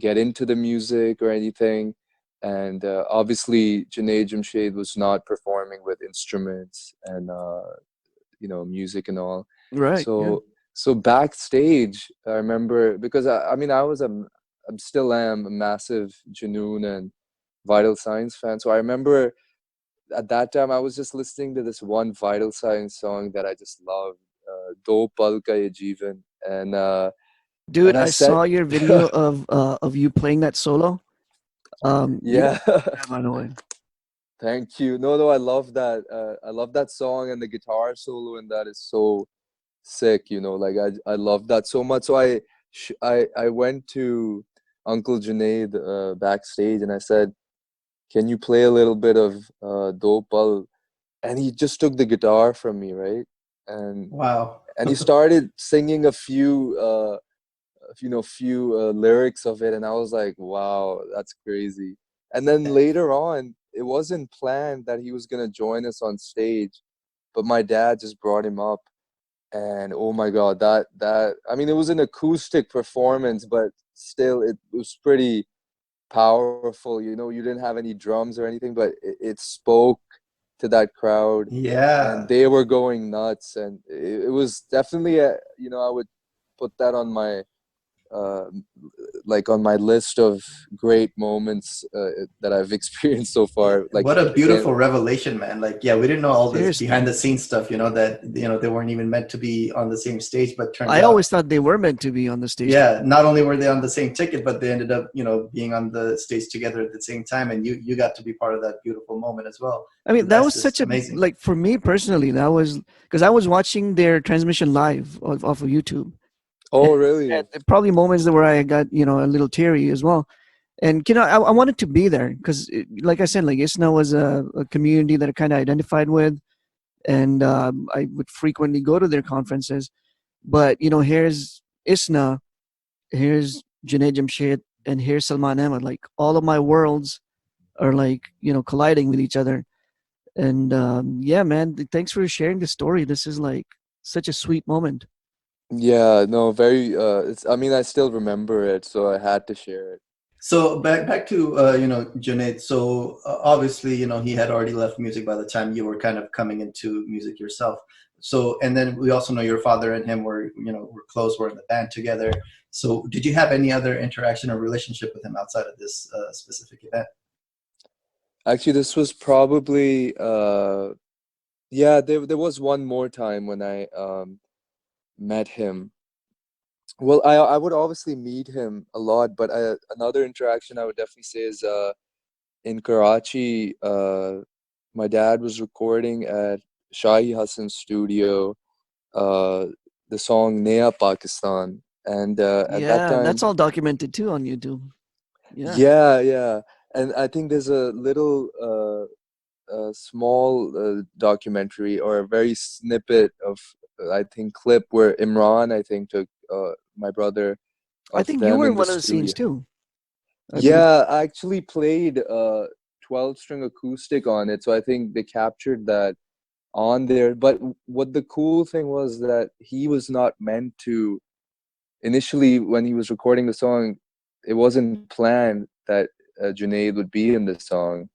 get into the music or anything. And obviously Junaid Jamshed was not performing with instruments and you know, music and all. Right. Yeah. So backstage, I remember, because I mean, I'm still am a massive Junoon and Vital Signs fan. So I remember at that time I was just listening to this one Vital Signs song that I just loved, Do Pal Ka Ye Jeevan, Dude, and I I said, saw your video of you playing that solo. You yeah. that, by the way. Thank you. No, I love that. I love that song, and the guitar solo in that is so sick. You know, like I love that so much. So I went to Uncle Junaid backstage, and I said, "Can you play a little bit of Do Pal?" And he just took the guitar from me, right? And Wow. he started singing a few you know, few lyrics of it, and I was like, wow, that's crazy. And then later on, it wasn't planned that he was gonna join us on stage, but my dad just brought him up, and oh my god, that I mean, it was an acoustic performance, but still it was pretty powerful. You know, you didn't have any drums or anything, but it spoke to that crowd, and Yeah. they were going nuts. And it was definitely a, you know, I would put that on my uh, like on my list of great moments that I've experienced so far. Like What a again, beautiful revelation, man. Like, yeah, we didn't know all this Seriously. behind the scenes stuff, that, they weren't even meant to be on the same stage, but turns I out, always thought they were meant to be on the stage. yeah, not only were they on the same ticket, but they ended up, being on the stage together at the same time. And you got to be part of that beautiful moment as well. I So mean, that that's was just such a amazing. like for me personally. That was because I was watching their transmission live off of YouTube, and, oh really? and there probably moments where I got a little teary as well. And I wanted to be there because, like I said, like ISNA was a community that I kind of identified with, and I would frequently go to their conferences. But here's ISNA, here's Junaid Jamshed, and here's Salman Ahmad. Like all of my worlds are like colliding with each other. And yeah, man, thanks for sharing the story. This is like such a sweet moment. Yeah, no, very it's I mean I still remember it, so I had to share it. So back to Junaid. So obviously he had already left music by the time you were kind of coming into music yourself. So and then we also know your father and him were close, were in the band together. So did you have any other interaction or relationship with him outside of this specific event? Actually, this was probably yeah, there was one more time when I met him. Well, I would obviously meet him a lot, but another interaction I would definitely say is in Karachi. My dad was recording at Shahi Hassan's studio, uh, the song Naya Pakistan, and at that Yeah, time, that's all documented too on YouTube. Yeah. yeah, yeah, and I think there's a little small documentary or a very snippet of I think clip where Imran I think took my brother I of think you them were in in the one of the scenes studio. too. I believe. Yeah, I actually played 12-string acoustic on it, so I think they captured that on there. But what the cool thing was that he was not meant to initially when he was recording the song, it wasn't planned that Junaid would be in the song.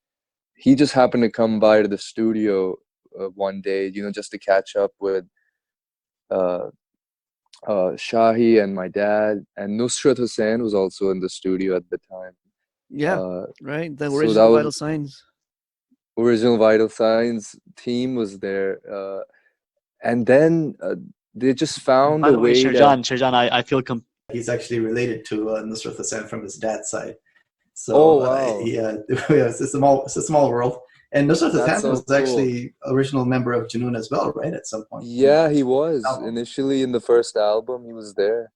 He just happened to come by to the studio one day, just to catch up with uh, Shahi and my dad, and Nusrat Hussain was also in the studio at the time. Yeah, Uh, right. The so that original was Vital Signs. original Vital Signs team was there, and then they just found By a the way, way to. Sherjan, I feel He's actually related to Nusrat Hussain from his dad's side. So Oh wow, yeah, yeah, it's a small world. And Nusrat that's Hussain so was cool. actually original member of Junoon as well, right? At some point in Yeah, he his was album. initially in the first album. He was there.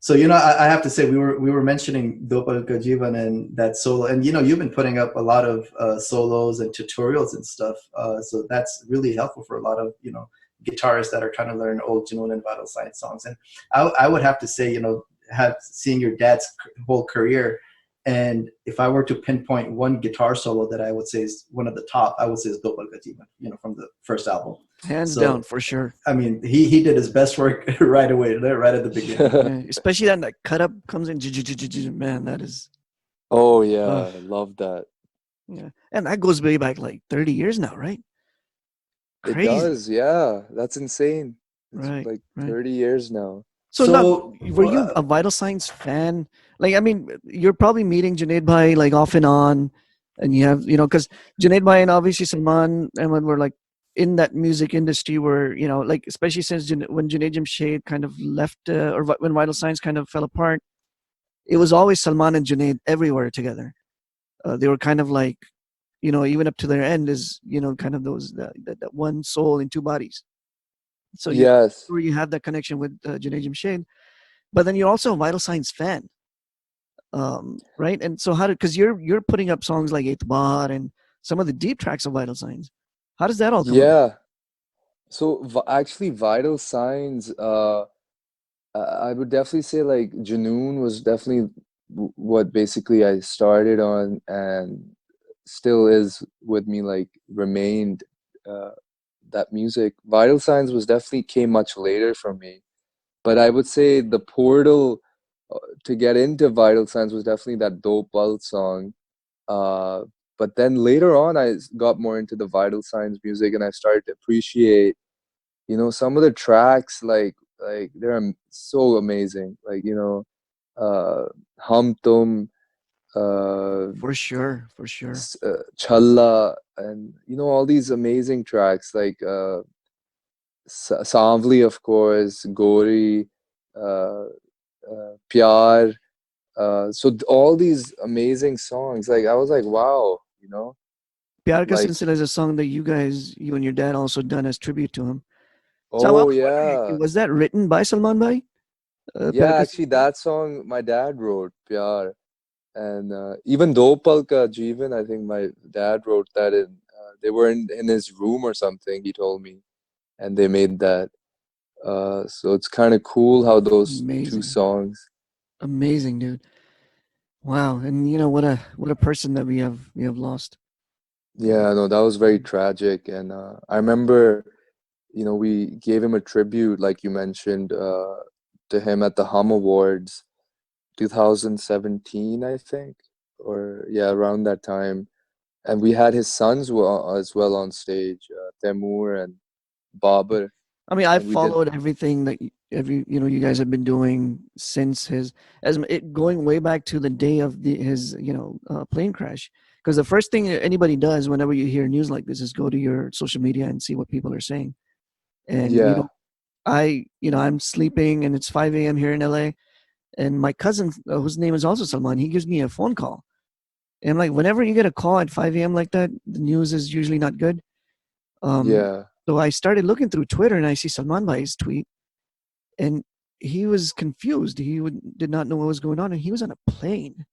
So I have to say we were mentioning Dopal Kajivan and that solo, and you've been putting up a lot of solos and tutorials and stuff. So that's really helpful for a lot of guitarists that are trying to learn old Junoon and Vital Signs songs. And I would have to say have seeing your dad's whole career, and if I were to pinpoint one guitar solo that I would say is one of the top, I would say is Dopal Kajivan, from the first album. Hands down So for sure. I mean, he did his best work right away, right at the beginning. Yeah, especially that like cut up comes in. Man, that is. Oh Uh, yeah, love that. yeah, and that goes way back like 30 years now, right? It Crazy. does, yeah. That's insane. It's Right, like right. 30 years now. So now, So were you a Vital Signs fan? Like, I mean, you're probably meeting Junaid Bhai like off and on, and you have, because Junaid Bhai and obviously Salman Ahmad were like in that music industry where, like especially since when Junaid Jamshed kind of left, or when Vital Signs kind of fell apart, it was always Salman and Junaid everywhere together. They were kind of like, even up to their end is, kind of that one soul in two bodies. So you Yes. where you have that connection with Junaid Jamshed, but then you're also a Vital Signs fan, right? And so because you're putting up songs like Etbar and some of the deep tracks of Vital Signs. How does that all come up? Yeah. So actually, Vital Signs, I would definitely say like Junoon was definitely what basically I started on and still is with me, like remained uh, that music. Vital Signs was definitely came much later for me. But I would say the portal to get into Vital Signs was definitely that Dope Pulse song. Uh, but then later on, I got more into the Vital Signs music, and I started to appreciate, some of the tracks. Like they're so amazing. Like Hum Tum, uh, For sure, for sure. Challa, and all these amazing tracks. Like Savli, of course, Gori, uh, Pyar. So all these amazing songs, like I was like, wow, Pyar Ka like, Silsila is a song that you and your dad also done as tribute to him. So I oh was wondering, yeah, was that written by Salman Bhai? Pyar yeah. Ka Actually, Silsila? that song my dad wrote, Pyar, and even Do Pal Ka Jeevan, I think my dad wrote that in. They were in his room or something. He told me, and they made that. So it's kind of cool how those two Amazing, songs. amazing, dude. Wow, and what a person that we have lost. Yeah, no, that was very tragic. And I remember, we gave him a tribute, like you mentioned, to him at the Hum Awards 2017, I think, or yeah, around that time. And we had his sons as well on stage, Temur and Babar, I mean, I and we did, followed everything that you guys have been doing since it going way back to the day of his plane crash. Because the first thing anybody does whenever you hear news like this is go to your social media and see what people are saying. And yeah, I'm sleeping and it's 5 a.m. here in LA, and my cousin, whose name is also Salman, he gives me a phone call. And I'm like, whenever you get a call at 5 a.m. like that, the news is usually not good. Um, yeah, so I started looking through Twitter and I see Salman Bhai's tweet, and he was confused. Did not know what was going on, and he was on a plane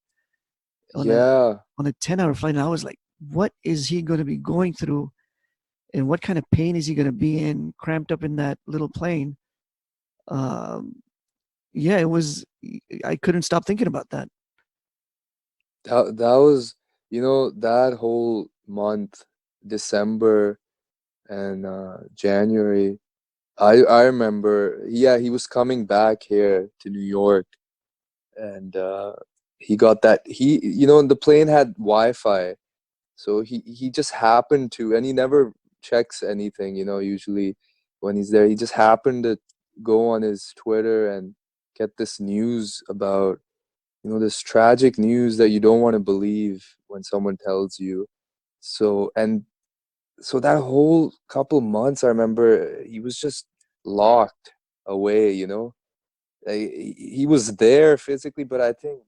on a yeah. 10-hour flight. And I was like, what is he going to be going through, and what kind of pain is he going to be in, cramped up in that little plane? Um, yeah, it was. I couldn't stop thinking about that. That was, that whole month, December and January. I remember, yeah, he was coming back here to New York, and he got that the plane had Wi-Fi, so he just happened to, and he never checks anything, usually when he's there. He just happened to go on his Twitter and get this news about, this tragic news that you don't want to believe when someone tells you. So, and so that whole couple months, I remember he was just locked away, he was there physically, but I think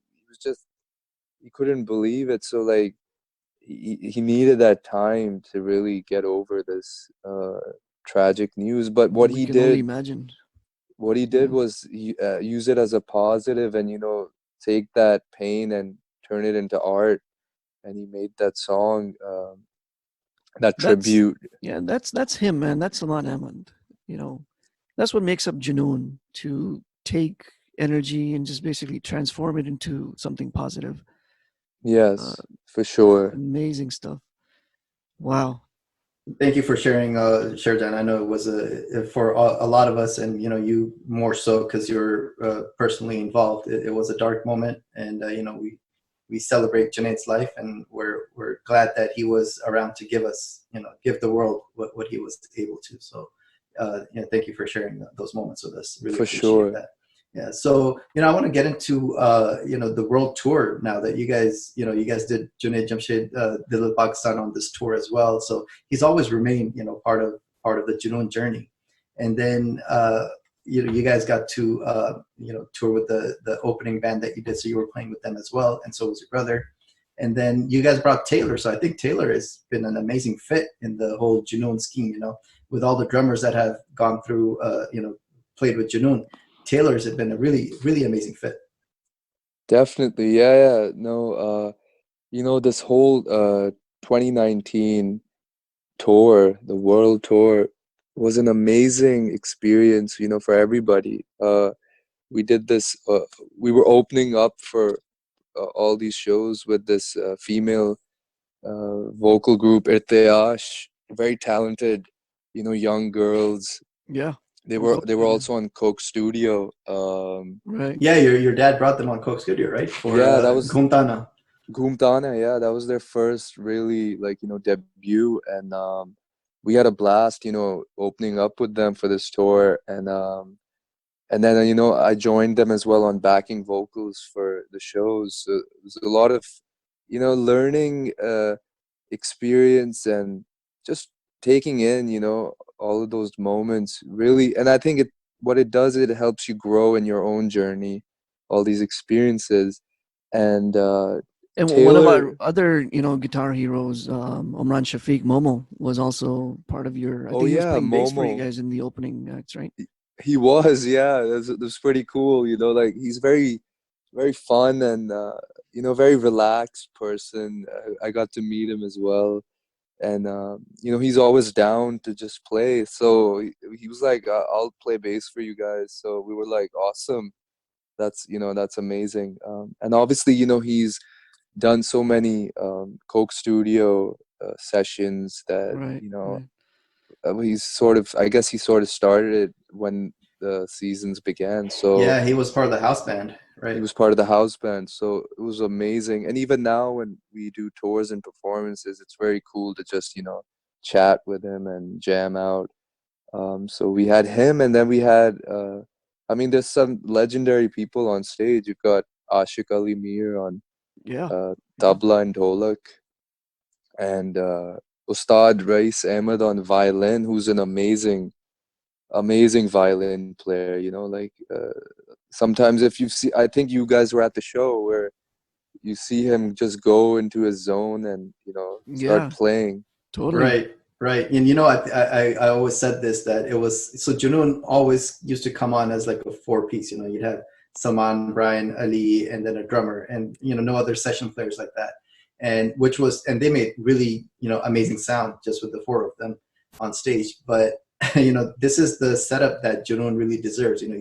he couldn't believe it. So like he needed that time to really get over this tragic news. But We can only imagine. what he did was use it as a positive, and take that pain and turn it into art. And he made that song, that That's tribute. that's him, man. That's Salman Ahmad. You know, that's what makes up Junoon, to take energy and just basically transform it into something positive. Uh, Yes, for sure. Amazing stuff. Wow. Thank you for sharing, Sherjan. I know it was for a lot of us, and you more so because you're personally involved. It was a dark moment, and we celebrate Junaid's life, and we're glad that he was around to give us, give the world what he was able to. So, thank you for sharing those moments with us. Really For appreciate sure. that. Yeah. So, I want to get into the world tour now that you guys did Junaid Jamshed Dil Pakistan on this tour as well. So he's always remained, part of the Junoon journey. And then you guys got to tour with the opening band that you did, so you were playing with them as well, and so was your brother. And then you guys brought Taylor, so I think Taylor has been an amazing fit in the whole Junoon scheme. With all the drummers that have gone through, played with Junoon, Taylor's have been a really really amazing fit. Definitely. Yeah, yeah. No, this whole 2019 tour, the world tour, was an amazing experience, for everybody. We did this, we were opening up for all these shows with this female vocal group, Irtiyash, very talented, young girls. Yeah. They We were know they were Taylor. also on Coke Studio. Right. Yeah, your dad brought them on Coke Studio, right? For Yeah, that was Gumtana. Gumtana. Yeah, that was their first really, like, debut, and we had a blast, opening up with them for this tour, and then I joined them as well on backing vocals for the shows. So it was a lot of learning experience, and just taking in all of those moments really. And I think what it does, it helps you grow in your own journey, all these experiences. And And one of our Taylor, other, guitar heroes, Omran Shafiq Momo, was also part of your. I oh think he was yeah, playing bass for you Momo. guys in the opening acts, right? He was, yeah. That's pretty cool. Like, he's very, very fun, and very relaxed person. I got to meet him as well, and he's always down to just play. So he was like, "I'll play bass for you guys." So we were like, "Awesome! That's amazing." And obviously, he's done so many Coke Studio sessions that, Right. you know, Right. he's sort of, I guess he sort of started it when the seasons began. So Yeah, he was part of the house band, he right? was part of the house band. So it was amazing. And even now when we do tours and performances, it's very cool to just, you know, chat with him and jam out. So we had him, and then we had, I mean, there's some legendary people on stage. You've got Ashik Ali Mir on Yeah. Yeah. tabla and dholak, and Ustad Rais Ahmad on violin, who's an amazing violin player. You know, like sometimes if you see, I think you guys were at the show where you see him just go into his zone and, you know, start Yeah. playing. Totally. Right, right. And you know, I always said this, that it was, so Junoon always used to come on as like a four piece. You know, you'd have Saman, Brian, Ali, and then a drummer, and you know, no other session players like that. And which was, and they made really, you know, amazing sound just with the four of them on stage. But you know, this is the setup that Junoon really deserves. You know,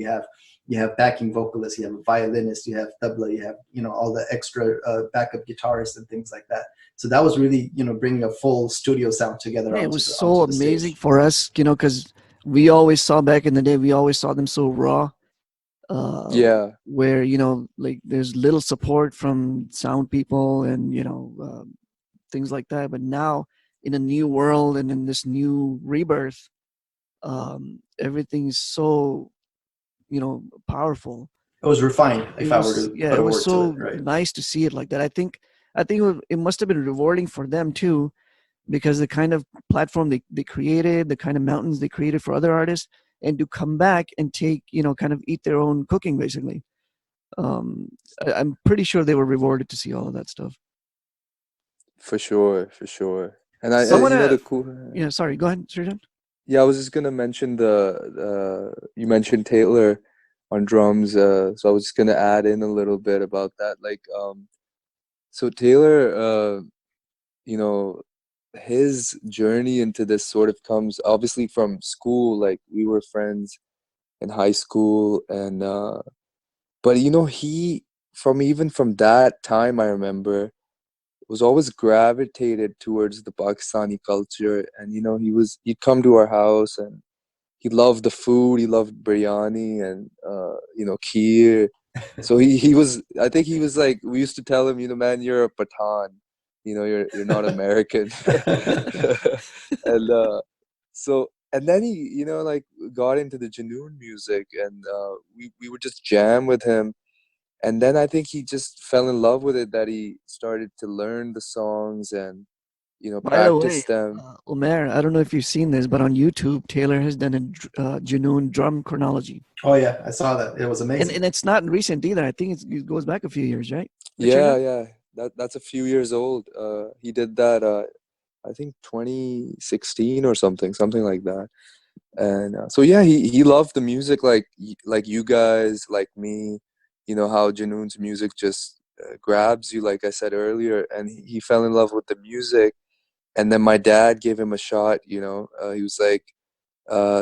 you have backing vocalists, you have a violinist, you have tabla, you have, you know, all the extra backup guitarists and things like that. So that was really, you know, bringing a full studio sound together Yeah, it was so onto the amazing stage. for us, you know, because we always saw back in the day, we always saw them so raw, Yeah, where, you know, like there's little support from sound people and, you know, things like that. But now in a new world and in this new rebirth, everything's so, you know, powerful. It was refined, It if I were was, to yeah, put it a was word to it, so right? nice to see it like that. I think it must have been rewarding for them too, because the kind of platform they created, the kind of mountains they created for other artists, and to come back and take, you know, kind of eat their own cooking basically. Um, I'm pretty sure they were rewarded to see all of that stuff. for sure, for sure. And So I want you know, to, the cool. yeah, sorry, go ahead, Sherjan. Yeah, I was just gonna mention you mentioned Taylor on drums, so I was just gonna add in a little bit about that. Like, so Taylor, you know, his journey into this sort of comes obviously from school. Like we were friends in high school, and but you know, he from even from that time, I remember was always gravitated towards the Pakistani culture, and you know, he'd come to our house and he loved the food. He loved biryani and you know, kheer. So he was. I think he was like, we used to tell him, you know, man, you're a Pathan. You know, you're not American. And so and then he, you know, like got into the Janoon music, and we would just jam with him. And then I think he just fell in love with it. That he started to learn the songs and, you know, By the way, practice them. Umair, I don't know if you've seen this, but on YouTube, Taylor has done a Junoon drum chronology, Oh yeah, I saw that. It was amazing. and it's not recent either. I think it goes back a few years, right? Yeah, Sherjan? yeah. That's a few years old. He did that I think 2016 or something like that. And so yeah, he loved the music like like you guys, like me. You know how Janoon's music just grabs you, like I said earlier, and he fell in love with the music. And then my dad gave him a shot. You know, he was like,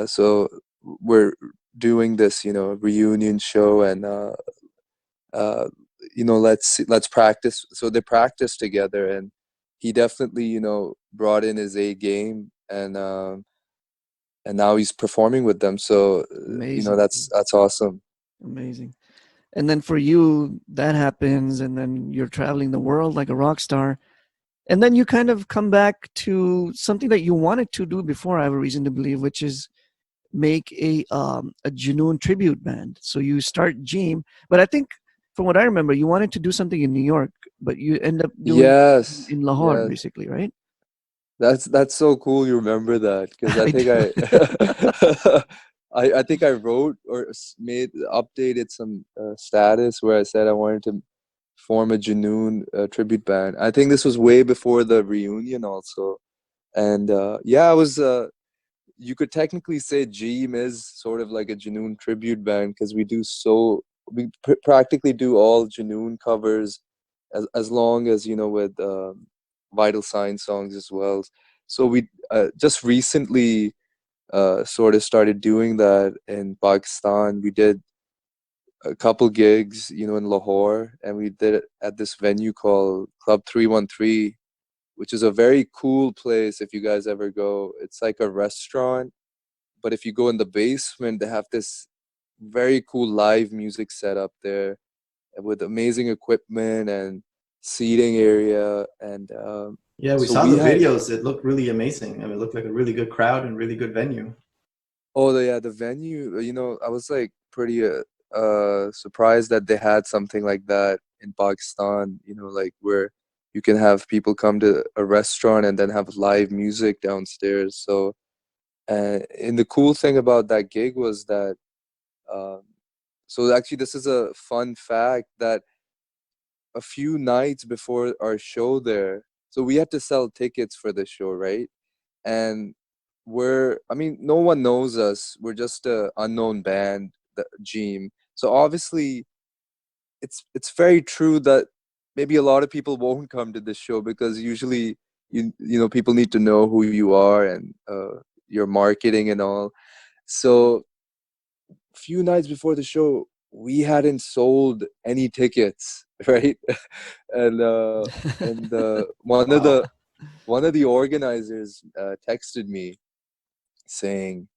so we're doing this, you know, reunion show, and uh, you know, let's practice. So they practiced together, and he definitely, you know, brought in his A game, and now he's performing with them. So you know, Amazing, that's awesome. amazing. And then for you, that happens, and then you're traveling the world like a rock star. And then you kind of come back to something that you wanted to do before, I have a reason to believe, which is make a Junoon tribute band. So you start Jeem, but I think from what I remember, you wanted to do something in New York, but you end up doing Yes, in Lahore, yes. basically, right? That's so cool you remember that, because I I think do. I think I wrote or made updated some status where I said I wanted to form a Janoon tribute band. I think this was way before the reunion also. And yeah, I was you could technically say Jeem is sort of like a Janoon tribute band, because we practically do all Janoon covers, as long as, you know, with Vital Sign songs as well. So we just recently sort of started doing that in Pakistan. We did a couple gigs, you know, in Lahore, and we did it at this venue called Club 313. which is a very cool place if you guys ever go. It's like a restaurant, but if you go in the basement, they have this very cool live music set up there with amazing equipment and seating area. And Yeah, we so saw we the had, videos. It looked really amazing. I mean, it looked like a really good crowd and really good venue. oh yeah, the venue, you know, I was like pretty surprised that they had something like that in Pakistan, you know, like where you can have people come to a restaurant and then have live music downstairs. So and the cool thing about that gig was that um, so actually this is a fun fact that a few nights before our show there, so we had to sell tickets for the show, right? And I mean, no one knows us. We're just a unknown band, the Jeem. So obviously, it's very true that maybe a lot of people won't come to this show because usually you know people need to know who you are and your marketing and all. So a few nights before the show, we hadn't sold any tickets, right? and uh, and Wow. one of the organizers texted me saying,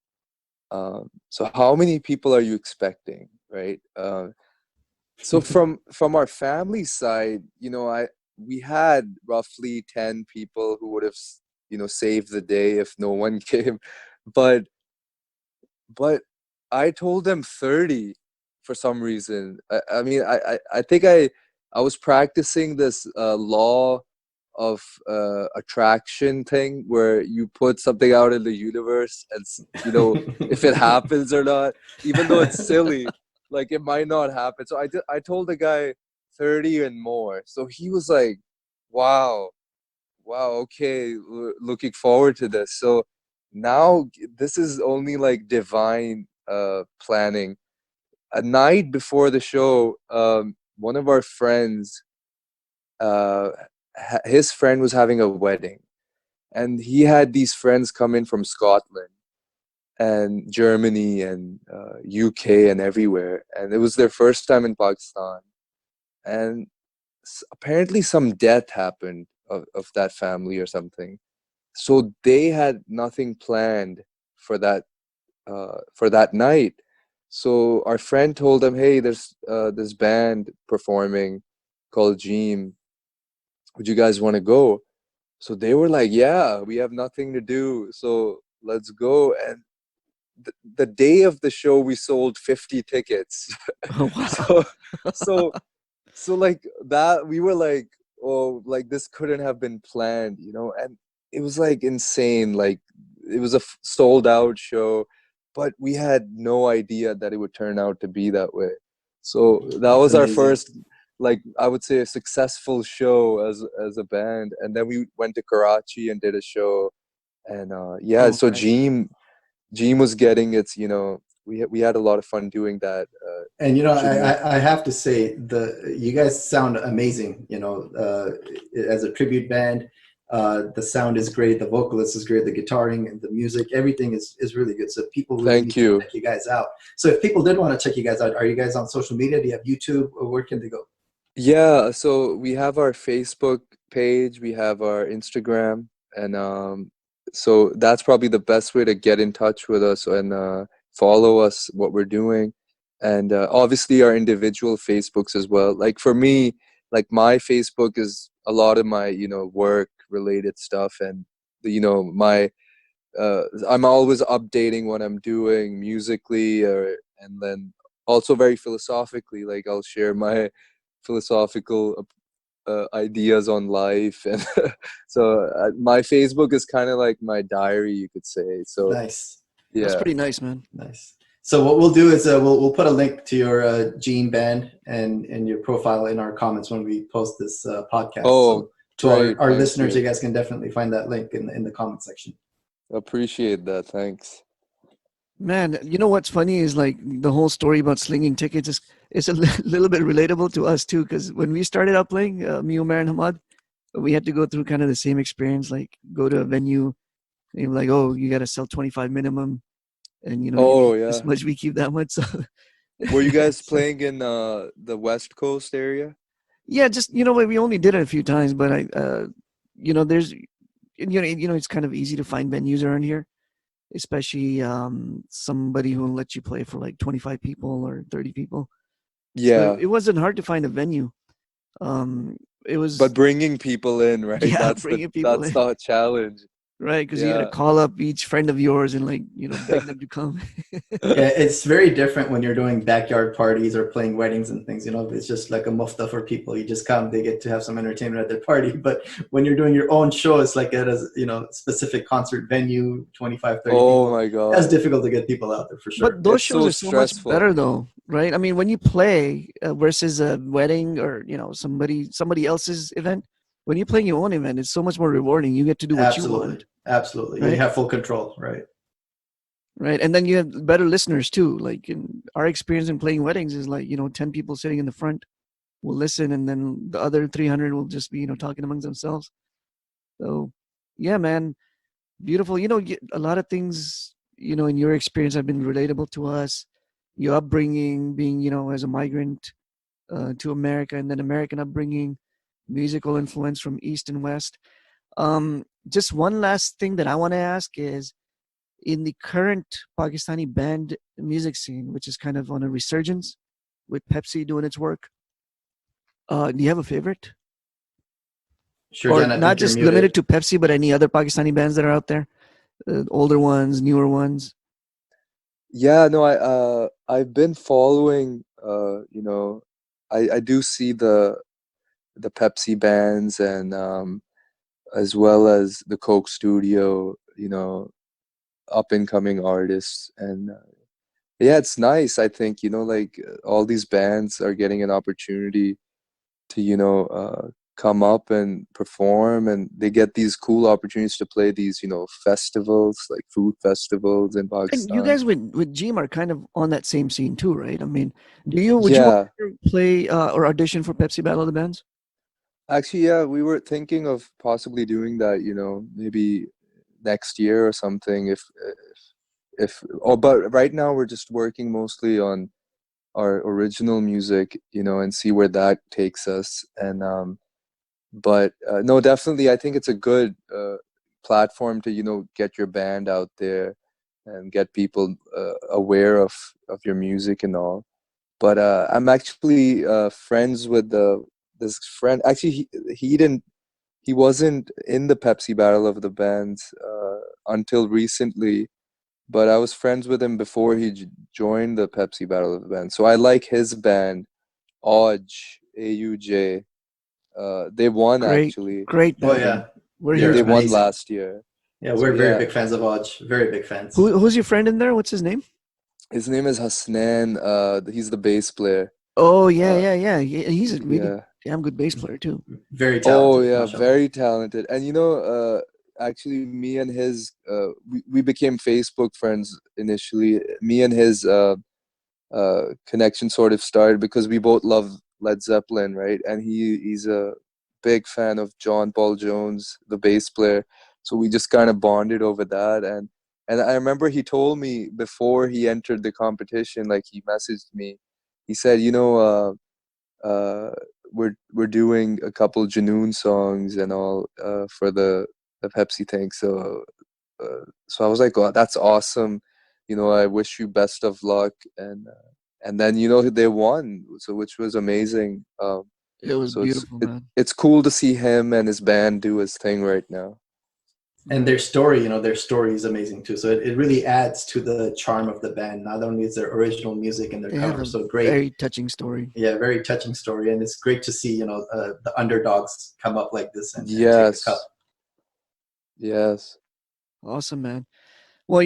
so how many people are you expecting, right? So from our family side, you know, we had roughly 10 people who would have, you know, saved the day if no one came, but but I told them 30 for some reason. I mean, I think I was practicing this law of attraction thing where you put something out in the universe and you know if it happens or not, even though it's silly, like it might not happen. So I told the guy 30 and more. So he was like, wow, wow, okay, looking forward to this. So now this is only like divine planning. A night before the show, one of our friends, uh, his friend was having a wedding, and he had these friends come in from Scotland and Germany and UK and everywhere, and it was their first time in Pakistan. And apparently, some death happened of that family or something. So they had nothing planned for that night. So our friend told them, "Hey, there's this band performing called Jeem. Would you guys want to go?" So they were like, "Yeah, we have nothing to do, so let's go." And the day of the show, we sold 50 tickets. Oh so, wow. so, so like that, we were like, "Oh, like this couldn't have been planned, you know?" And it was like insane. Like it was a sold out show, but we had no idea that it would turn out to be that way. So that That's was our amazing. first, like I would say, a successful show as a band. And then we went to Karachi and did a show. And yeah, Oh, so nice. Jeem was getting its, you know, we had a lot of fun doing that. And you know, Actually, I have to say you guys sound amazing. You know, as a tribute band, the sound is great, the vocalist is great, the guitaring and the music, everything is really good. So people really thank need to you. check you guys out. So if people did want to check you guys out, are you guys on social media? Do you have YouTube, or where can they go? Yeah, so we have our Facebook page, we have our Instagram, and so that's probably the best way to get in touch with us and follow us, what we're doing. And obviously our individual Facebooks as well. Like for me, like my Facebook is a lot of my, you know, work related stuff and you know, my I'm always updating what I'm doing musically or and then also very philosophically, like I'll share my philosophical ideas on life and so my Facebook is kind of like my diary, you could say. So Nice. That's yeah, pretty nice, man. Nice. So what we'll do is we'll put a link to your Gene band and your profile in our comments when we post this podcast. oh So to great, our thank listeners, you, you guys can definitely find that link in the comment section. appreciate that, thanks. Man, you know what's funny is like the whole story about slinging tickets is a little bit relatable to us too. Because when we started out playing, me, Umar, and Ahmad, we had to go through kind of the same experience. Like go to a venue, and you're like, oh, you got to sell 25 minimum, and you know you Oh keep this yeah, much, we keep that much. So were you guys so playing in the West Coast area? yeah, just you know, we only did it a few times, but there's it's kind of easy to find venues around here, especially somebody who will let you play for like 25 people or 30 people. So Yeah, it wasn't hard to find a venue. It but was bringing people in, right? yeah, bringing people That's in, the challenge. right? Because you got to Yeah. call up each friend of yours and like beg them to come. Yeah, it's very different when you're doing backyard parties or playing weddings and things. It's just like a mufta for people. You just come, they get to have some entertainment at their party. But when you're doing your own show, it's like at a specific concert venue, 25, 30 Oh people. my That's God. difficult to get people out there for sure. But those It's shows so are so much stressful. better, though, right? I mean, when you play versus a wedding or somebody else's event, when you're playing your own event, it's so much more rewarding. You get to do what you Absolutely. want, Absolutely. You right? have full control, right? Right, and then you have better listeners too. Like in our experience in playing weddings is like 10 people sitting in the front will listen, and then the other 300 will just be talking amongst themselves. So, yeah, man, beautiful. A lot of things in your experience have been relatable to us. Your upbringing, being as a migrant to America, and then American upbringing, musical influence from East and West. Just one last thing that I want to ask is, in the current Pakistani band music scene, which is kind of on a resurgence with Pepsi doing its work, do you have a favorite? Or Sherjan, I not think you're just limited muted. to Pepsi, but any other Pakistani bands that are out there? Older ones, newer ones? Yeah, no, I've been following I do see the Pepsi bands and as well as the Coke Studio, up and coming artists and yeah, it's nice. I think, like all these bands are getting an opportunity to, come up and perform, and they get these cool opportunities to play these, festivals, like food festivals in And you Pakistan. guys with Jim are kind of on that same scene too, right? I mean, would you want Yeah, to play or audition for Pepsi Battle of the Bands? actually, yeah, we were thinking of possibly doing that, maybe next year or something but right now we're just working mostly on our original music, and see where that takes us. And but no, definitely, I think it's a good platform to get your band out there and get people aware of your music and all. But I'm actually friends with this friend. Actually, he wasn't in the Pepsi Battle of the Bands until recently, but I was friends with him before he joined the Pepsi Battle of the Bands. So I like his band, Auj, AUJ. They won Great, actually. great Oh, band. yeah. And We're yeah, They're huge they won fans. amazing. last year. Yeah, So we're very yeah, big fans of Odge. Very big fans. Who's your friend in there? What's his name? his name is Hasnan. He's the bass player. Oh yeah, Uh, yeah, yeah. He's a really yeah. damn good bass player too. Very Oh talented, yeah, mashallah. very talented. And actually, me and his we became Facebook friends initially. Me and his connection sort of started because we both love Led Zeppelin, right? And he's a big fan of John Paul Jones, the bass player. So we just kind of bonded over that. And I remember he told me before he entered the competition, like he messaged me. He said, uh, we're doing a couple Janoon songs and all for the Pepsi thing. So I was like, oh, that's awesome. I wish you best of luck. And then they won, so which was amazing. It was So it's beautiful, it, man. it's cool to see him and his band do his thing right now. And their story is amazing too. So it really adds to the charm of the band. Not only is their original music and their They have cover a so great, very touching story. yeah, very touching story, and it's great to see the underdogs come up like this and take the cup. Yes, yes, Awesome, man. Well,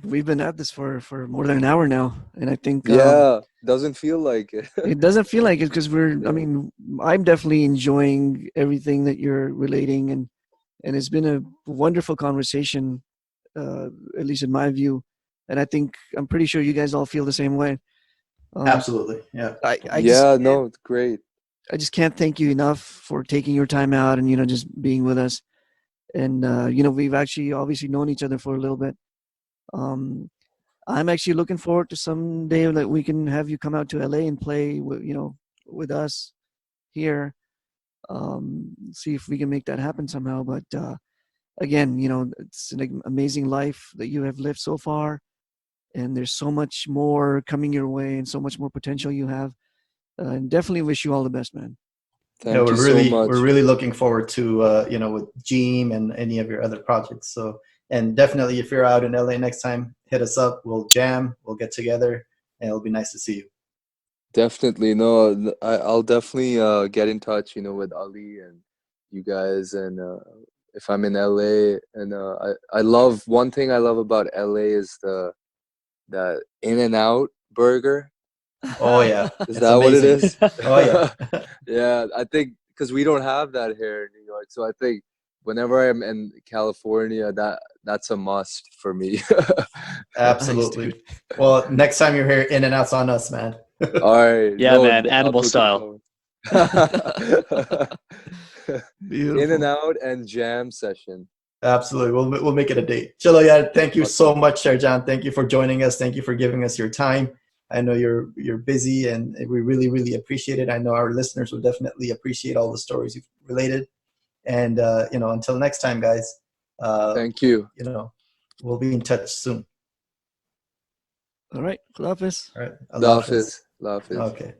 we've been at this for more than an hour now, and I think yeah. Doesn't feel like it. it doesn't feel like it because I Yeah. mean, I'm definitely enjoying everything that you're relating, and it's been a wonderful conversation, at least in my view, and I'm pretty sure you guys all feel the same way. Um, Absolutely, yeah. I just Yeah, no, it's great. I just can't thank you enough for taking your time out and just being with us. And we've actually obviously known each other for a little bit. Um, I'm actually looking forward to someday that we can have you come out to LA and play with us here. See if we can make that happen somehow. But again, it's an amazing life that you have lived so far, and there's so much more coming your way, and so much more potential you have. And definitely wish you all the best, man. Yeah, Thank you so much. we're really looking forward to with Gene and any of your other projects. So, and definitely if you're out in LA next time, hit us up. We'll jam. We'll get together, and it'll be nice to see you. Definitely. No, I'll definitely get in touch, with Ali and you guys. And if I'm in LA, and I love, one thing I love about LA is that In-N-Out burger. Oh yeah, Is it's that what it amazing. is? Oh yeah, Yeah, I think because we don't have that here in New York, so I think whenever I'm in California, that's a must for me. absolutely. dude. Well, next time you're here, In-N-Out's on us, man. All right. Yeah, No, man, I'm animal looking style. forward. Beautiful. In-N-Out and jam session. Absolutely. We'll make it a date. Chalo, yeah, thank you so Awesome. much, Sherjan. Thank you for joining us. Thank you for giving us your time. I know you're busy, and we really, really appreciate it. I know our listeners will definitely appreciate all the stories you've related. And until next time, guys, Thank you. we'll be in touch soon. All right. Khudafis. All right. Allah Allah Hafiz. Hafiz. Allah Hafiz. Okay.